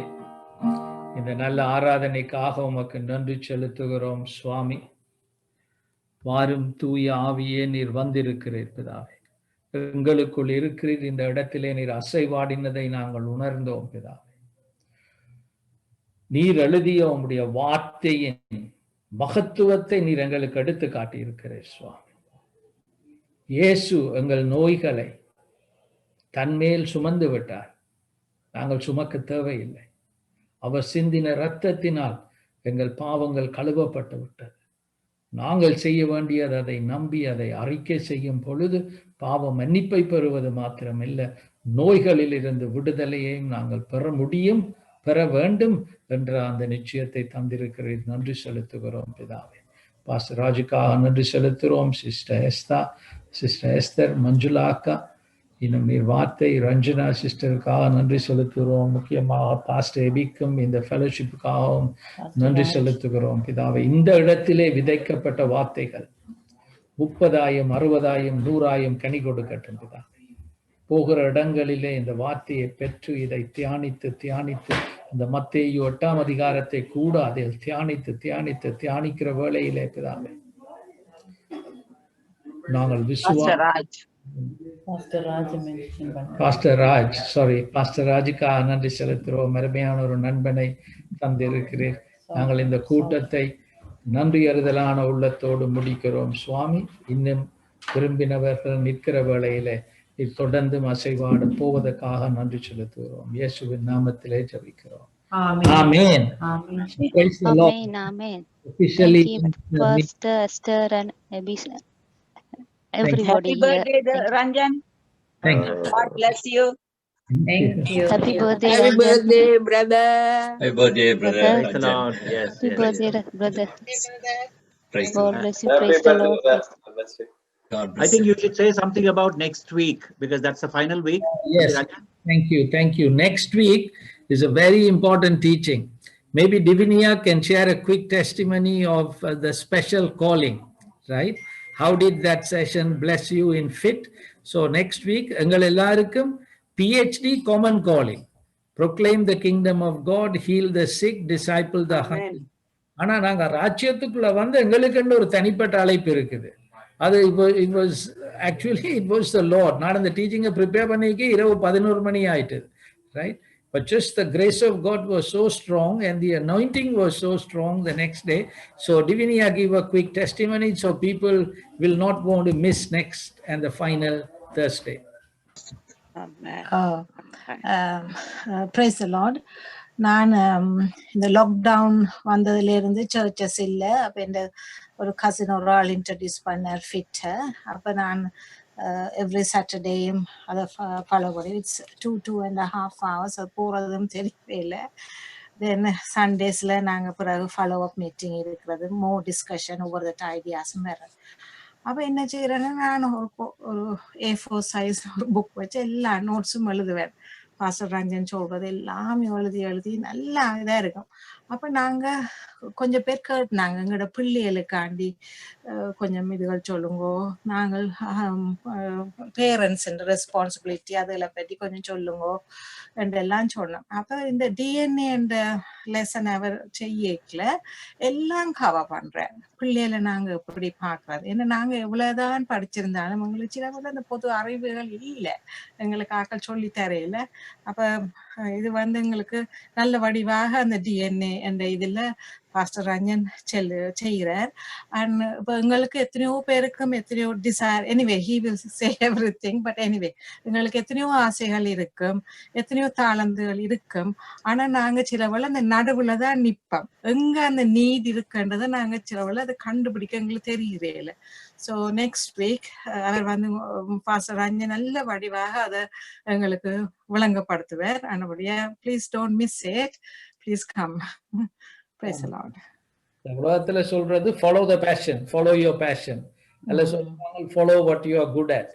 S2: இந்த நல்ல ஆராதனைக்காக உமக்கு நன்றி செலுத்துகிறோம் சுவாமி. வாரும் தூய ஆவியே, நீர் வந்திருக்கிறீர் பிதாவே. எங்களுக்குள் இருக்கிறீர். இந்த இடத்திலே நீர் அசைவாடினதை நாங்கள் உணர்ந்தோம் பிதாவே. நீர் எழுதிய உம்முடைய வார்த்தையின் மகத்துவத்தை நீர் எங்களுக்கு எடுத்து காட்டியிருக்கிறீர் சுவாமி. இயேசு எங்கள் நோய்களை தன்மேல் சுமந்து விட்டார். நாங்கள் சுமக்க தேவையில்லை. அவர் சிந்தின இரத்தத்தினால் எங்கள் பாவங்கள் கழுவப்பட்டு விட்டது. நாங்கள் செய்ய வேண்டியது அதை நம்பி அதை அறிக்கை செய்யும் பொழுது பாவ மன்னிப்பை பெறுவது மாத்திரமில்லை, நோய்களில் இருந்து விடுதலையையும் நாங்கள் பெற வேண்டும் என்ற அந்த நிச்சயத்தை தந்திருக்கிறீர். நன்றி செலுத்துகிறோம் பிதாவே. பாஸ்டர் ராஜுக்காக நன்றி செலுத்துகிறோம். சிஸ்டர் எஸ்தர், மஞ்சுளா அக்கா, இன்னும் நீர் வார்த்தை ரஞ்சனா சிஸ்டருக்காக நன்றி செலுத்துகிறோம். முக்கியமாக பாஸ்டர் எபிக்கும் இந்த ஃபெலோஷிப்புக்காகவும் நன்றி செலுத்துகிறோம் பிதாவை. இந்த இடத்திலே விதைக்கப்பட்ட வார்த்தைகள் 30,000, 60,000, 100,000 கனி கொடுக்கட்டும் பிதாவை. போகிற இடங்களிலே இந்த வார்த்தையை பெற்று இதை தியானித்து இந்த மத்தேயு 8ஆம் அதிகாரத்தை கூட அதில் தியானிக்கிற வேளையிலே பிதாவே நாங்கள் பாஸ்டர் ராஜுக்கா நன்றி செலுத்துகிறோம். அருமையான ஒரு நண்பனை தந்திருக்கிறேன். நாங்கள் இந்த கூட்டத்தை நன்றி அறிதலான உள்ளத்தோடு முடிக்கிறோம் சுவாமி. இன்னும் விரும்பினவர்கள் நிற்கிற வேளையிலே தொடர்ந்து அசைவாட போவதற்காக நன்றி செலுத்துகிறோம். இயேசுவின் நாமத்திலே ஜெபிக்கிறோம். ஆமென். Praise the Lord.
S9: Amen.
S2: Officially
S9: Thank you, Pastor Esther and everybody
S4: Happy
S9: here.
S4: birthday, Ranjan.
S2: Thank you.
S4: God bless you.
S1: Thank you.
S9: Happy birthday,
S7: Happy
S9: Ranjan.
S7: birthday, brother.
S12: Happy birthday, brother.
S9: Brother.
S12: Praise the Lord. Yes,
S9: Happy
S12: yes.
S9: birthday, brother.
S12: Praise the
S9: God
S12: Lord.
S9: bless you. Praise the Lord.
S12: God
S5: I
S12: bless
S5: think
S12: you.
S5: you should say something about next week because that's the final week.
S2: Yes, thank you. Next week is a very important teaching. Maybe Divinia can share a quick testimony of the special calling, right? How did that session bless you in FIT? So next week, எங்கள் எல்லாருக்கும் PhD common calling. Proclaim the kingdom of God, heal the sick, disciple the humble. ஆனா நாங்க ராஜ்யத்துக்குள்ள வந்து எங்களுக்குன்னு ஒரு தனிப்பட்ட அழைப்பு இருக்குது. அது it was actually it was the Lord. நான் அந்த டீச்சிங்கை ப்ரிப்பேர் பண்ணிக்க இரவு 11 மணி ஆயிட்டது, right? But just the grace of God was so strong and the anointing was so strong the next day. So Divinia give a quick testimony so people will not want to miss next and the final Thursday.
S13: Praise the Lord. நான் இந்த lockdown வந்ததுலேருந்து churches இல்லை. அப்போ இந்த ஒரு cousin ஒரு ஆள் introduce பண்ணார் ஃபிட்டை. அப்போ நான் எவ்ரி சாட்டர்டேயும் அதை ஃபாலோ பண்ணி இட்ஸ் 2.5 hours அது போகிறதும் தெரியவே இல்லை. தென் சண்டேஸில் நாங்கள் பிறகு ஃபாலோ அப் மீட்டிங் இருக்கிறது, மோர் டிஸ்கஷன் ஒவ்வொரு ஐடியாஸும் வேறு. அப்போ என்ன செய்கிறேன்னா நான் ஒரு A4 சைஸ் ஒரு புக் வச்சு எல்லா நோட்ஸும் எழுதுவேன். பாஸ்டர் ரஞ்சன் சொல்றது எல்லாமே எழுதி நல்லா இதாக இருக்கும். அப்போ நாங்கள் கொஞ்சம் பேர் கேட்டுனாங்க, எங்களோட பிள்ளைகளுக்காண்டி கொஞ்சம் இதுகள் சொல்லுங்கோ, நாங்கள் பேரண்ட்ஸ் ரெஸ்பான்சிபிலிட்டி அதில் பற்றி கொஞ்சம் சொல்லுங்கோ என்றெல்லாம் சொன்னோம். அப்போ இந்த டிஎன்ஏ என்ற லெசன் அவர் செய்யல எல்லாம் கவர் பண்ணுறேன். பிள்ளைகளை நாங்கள் எப்படி பார்க்குறது, ஏன்னா நாங்கள் எவ்வளோதான் படிச்சிருந்தாலும் எங்களுக்கு சில கூட அந்த பொது அறிவுகள் இல்லை, எங்களுக்கு ஆக்கள் சொல்லி தரையில. அப்போ இது வந்து எங்களுக்கு நல்ல வடிவாக அந்த டிஎன்ஏ என்ற இதில் பாஸ்டர் ரஞ்சன் செய்கிறார். அண்ட் இப்போ எங்களுக்கு எத்தனையோ பேருக்கும் எத்தனையோ desire, anyway he will say everything, but anyway எங்களுக்கு எத்தனையோ ஆசைகள் இருக்கும், எத்தனையோ தாளந்துகள் இருக்கும். ஆனால் நாங்கள் சிலவள அந்த நடுவில் தான் நிற்போம். எங்கே அந்த நீட் இருக்குன்றதை நாங்கள் சிலவள அதை கண்டுபிடிக்க எங்களுக்கு தெரியறே இல்லை. ஸோ நெக்ஸ்ட் வீக் அவர் வந்து பாஸ்டர் ரஞ்சன் நல்ல வடிவாக அதை எங்களுக்கு விளங்கப்படுத்துவார். அந்தபடியா please don't miss it, please come. Praise the Lord.
S2: உலகத்துல சொல்றது follow the passion, follow your passion. அல்ல சொல்றாங்க follow what you are good at.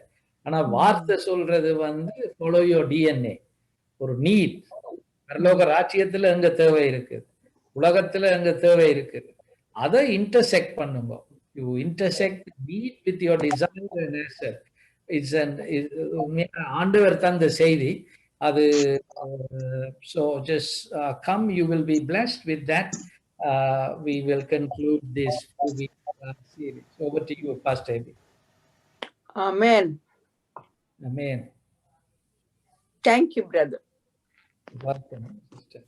S2: ஆனா வார்த்தை சொல்றது வந்து follow your DNA. ஒரு நீட் பரலோக ராஜ்யத்துல எங்க தேவை இருக்கு, உலகத்துல எங்க தேவை இருக்கு, அதை இன்டர்செக்ட் பண்ணுங்க. You intersect need with your desire and answer. It's an ஆண்டவர் தந்த செய்தி அது. So just come, you will be blessed with that. We will conclude this week series. Over to you, Pastor Eddie.
S8: Amen.
S2: Amen.
S8: Thank you, brother.
S2: Welcome, sister.